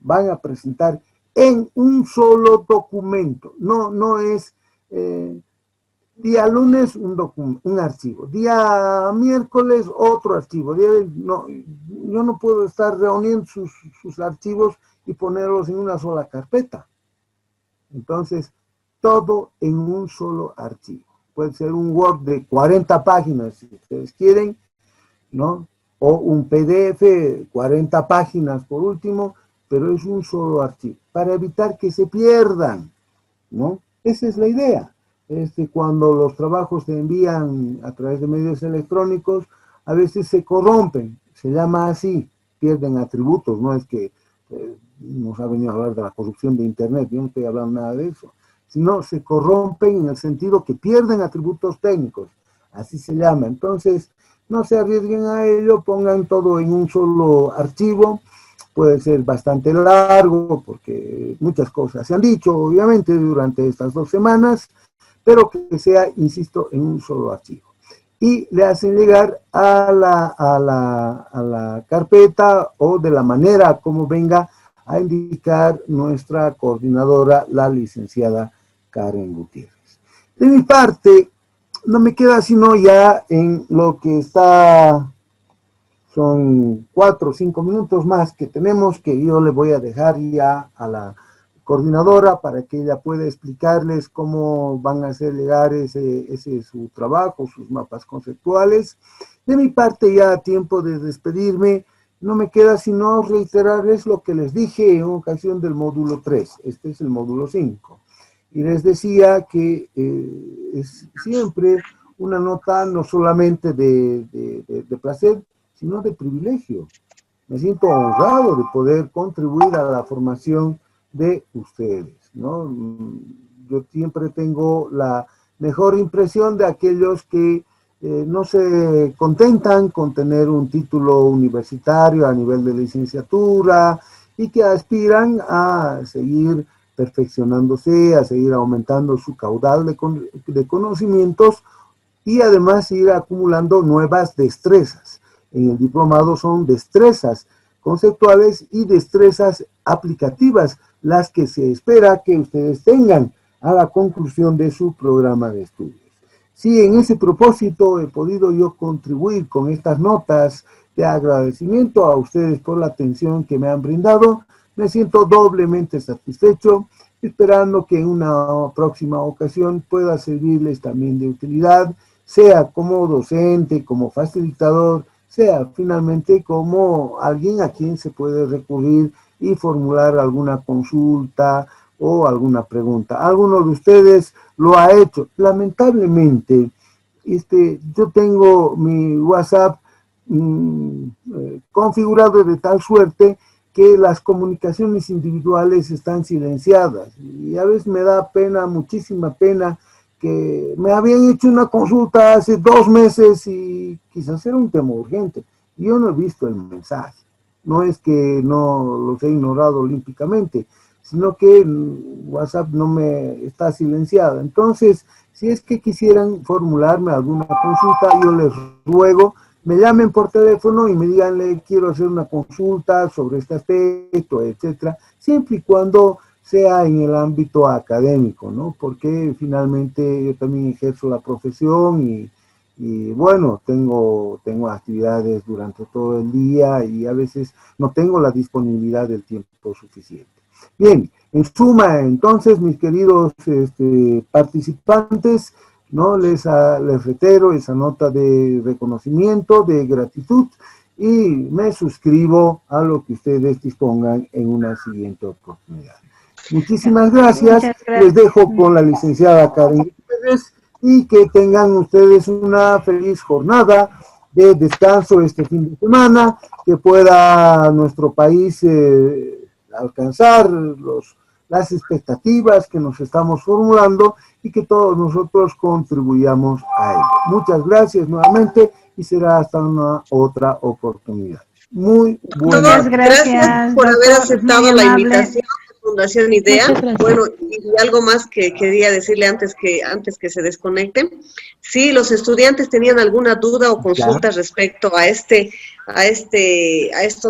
van a presentar en un solo documento. No es día lunes un archivo, día miércoles otro archivo. Yo no puedo estar reuniendo sus archivos y ponerlos en una sola carpeta. Entonces, todo en un solo archivo. Puede ser un Word de 40 páginas, si ustedes quieren, ¿no? O un PDF, 40 páginas por último, pero es un solo archivo, para evitar que se pierdan, ¿no? Esa es la idea. Cuando los trabajos se envían a través de medios electrónicos, a veces se corrompen, se llama así, pierden atributos, no es que nos ha venido a hablar de la corrupción de Internet, yo no estoy hablando nada de eso, sino se corrompen en el sentido que pierden atributos técnicos, así se llama. Entonces, no se arriesguen a ello, pongan todo en un solo archivo, puede ser bastante largo, porque muchas cosas se han dicho, obviamente, durante estas 2 semanas, pero que sea, insisto, en un solo archivo. Y le hacen llegar a la carpeta o de la manera como venga a indicar nuestra coordinadora, la licenciada Karen Gutiérrez. De mi parte, no me queda sino ya en lo que está, son 4 o 5 minutos más que tenemos, que yo le voy a dejar ya a la coordinadora para que ella pueda explicarles cómo van a hacer llegar ese su trabajo, sus mapas conceptuales. De mi parte, ya a tiempo de despedirme, no me queda sino reiterarles lo que les dije en ocasión del módulo 3, este es el módulo 5, y les decía que es siempre una nota no solamente de placer, sino de privilegio. Me siento honrado de poder contribuir a la formación de ustedes, ¿no? Yo siempre tengo la mejor impresión de aquellos que no se contentan con tener un título universitario a nivel de licenciatura y que aspiran a seguir perfeccionándose, a seguir aumentando su caudal de conocimientos y además ir acumulando nuevas destrezas. En el diplomado son destrezas conceptuales y destrezas aplicativas las que se espera que ustedes tengan a la conclusión de su programa de estudios. Si en ese propósito he podido yo contribuir con estas notas de agradecimiento a ustedes por la atención que me han brindado, me siento doblemente satisfecho, esperando que en una próxima ocasión pueda servirles también de utilidad, sea como docente, como facilitador, sea finalmente como alguien a quien se puede recurrir y formular alguna consulta o alguna pregunta. Alguno de ustedes lo ha hecho. Lamentablemente, yo tengo mi WhatsApp configurado de tal suerte que las comunicaciones individuales están silenciadas. Y a veces me da pena, muchísima pena, que me habían hecho una consulta hace 2 meses y quizás era un tema urgente. Yo no he visto el mensaje. No es que no los he ignorado olímpicamente, sino que WhatsApp no me está silenciado. Entonces, si es que quisieran formularme alguna consulta, yo les ruego, me llamen por teléfono y me digan, quiero hacer una consulta sobre este aspecto, etcétera, siempre y cuando sea en el ámbito académico, ¿no? Porque finalmente yo también ejerzo la profesión y bueno, tengo actividades durante todo el día y a veces no tengo la disponibilidad del tiempo suficiente. Bien, en suma, entonces, mis queridos participantes, ¿no? Les reitero esa nota de reconocimiento, de gratitud, y me suscribo a lo que ustedes dispongan en una siguiente oportunidad. Muchísimas gracias. Les dejo con la licenciada Karen Pérez y que tengan ustedes una feliz jornada de descanso este fin de semana, que pueda nuestro país alcanzar las expectativas que nos estamos formulando y que todos nosotros contribuyamos a ello. Muchas gracias nuevamente y será hasta una otra oportunidad. Muy buenas gracias por haber aceptado la invitación de Fundación IDEA. Bueno, y algo más que quería decirle antes que se desconecten. Si los estudiantes tenían alguna duda o consulta respecto a estos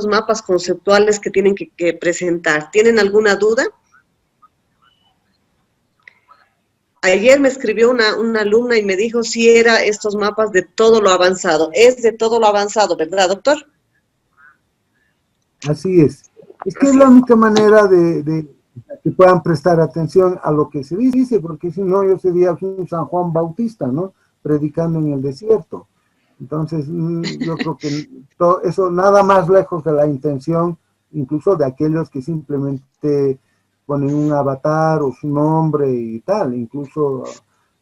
mapas conceptuales que tienen que presentar, ¿tienen alguna duda? Ayer me escribió una alumna y me dijo si era estos mapas de todo lo avanzado. Es de todo lo avanzado, ¿verdad, doctor? Así es. Es que es la única manera de que puedan prestar atención a lo que se dice, porque si no yo sería un San Juan Bautista, ¿no? Predicando en el desierto. Entonces, yo creo que todo eso nada más lejos de la intención, incluso de aquellos que simplemente ponen un avatar o su nombre y tal. Incluso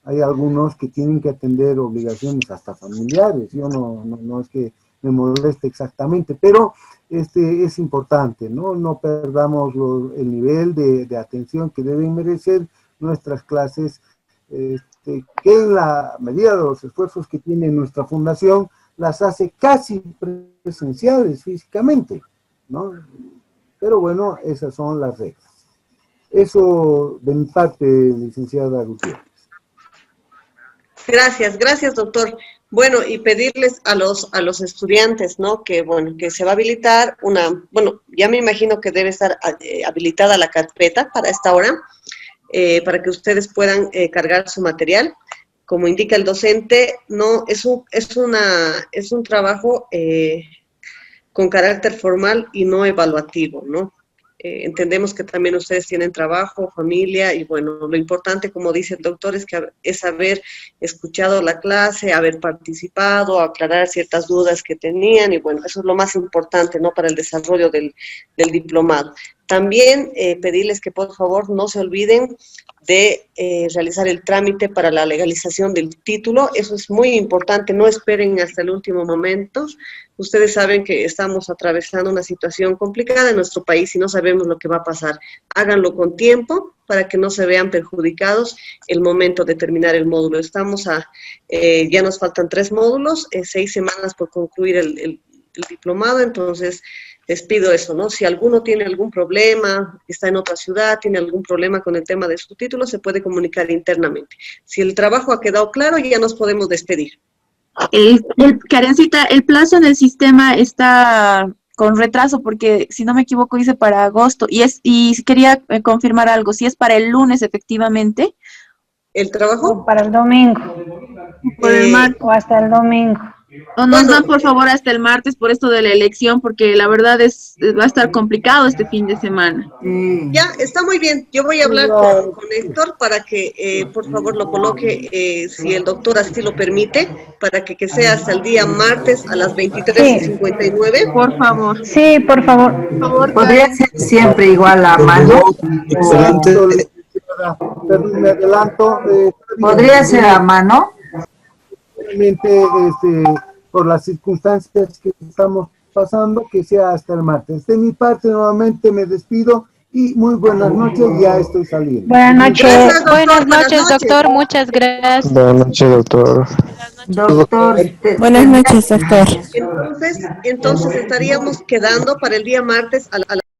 hay algunos que tienen que atender obligaciones hasta familiares. Yo no es que me moleste exactamente, pero es importante, ¿no? No perdamos el nivel de atención que deben merecer nuestras clases, que en la medida de los esfuerzos que tiene nuestra fundación, las hace casi presenciales físicamente, ¿no? Pero bueno, esas son las reglas. Eso de mi parte, licenciada Gutiérrez. Gracias, doctor. Bueno, y pedirles a los estudiantes, ¿no? Que, bueno, que se va a habilitar ya me imagino que debe estar habilitada la carpeta para esta hora, para que ustedes puedan cargar su material. Como indica el docente, no es un trabajo con carácter formal y no evaluativo, ¿no? Entendemos que también ustedes tienen trabajo, familia, y bueno, lo importante, como dice el doctor, es haber escuchado la clase, haber participado, aclarar ciertas dudas que tenían, y bueno, eso es lo más importante, ¿no?, para el desarrollo del diplomado. También pedirles que por favor no se olviden de realizar el trámite para la legalización del título. Eso es muy importante, no esperen hasta el último momento. Ustedes saben que estamos atravesando una situación complicada en nuestro país y no sabemos lo que va a pasar. Háganlo con tiempo para que no se vean perjudicados el momento de terminar el módulo. Ya nos faltan 3 módulos, 6 semanas por concluir el diplomado, entonces les pido eso, ¿no? Si alguno tiene algún problema, está en otra ciudad, tiene algún problema con el tema de su título, se puede comunicar internamente. Si el trabajo ha quedado claro, ya nos podemos despedir. Karencita, el plazo en el sistema está con retraso porque, si no me equivoco, dice para agosto. Y quería confirmar algo, si es para el lunes efectivamente. ¿El trabajo? O para el domingo. Por el martes. O hasta el domingo. O nos dan, por favor, hasta el martes por esto de la elección, porque la verdad va a estar complicado este fin de semana. Ya, está muy bien. Yo voy a hablar con Héctor para que, por favor, lo coloque, si el doctor así lo permite, para que sea hasta el día martes a las 23:59. Por favor. Sí, por favor. ¿Podría ser siempre igual a mano? Excelente. Perdón, me adelanto. ¿Podría ser a mano? Realmente, por las circunstancias que estamos pasando, que sea hasta el martes. De mi parte, nuevamente me despido y muy buenas noches, ya estoy saliendo. Buenas noches. Gracias, doctor. Buenas noches, doctor. Muchas gracias. Buenas noches, doctor. Doctor. Buenas noches, doctor. Entonces estaríamos quedando para el día martes a la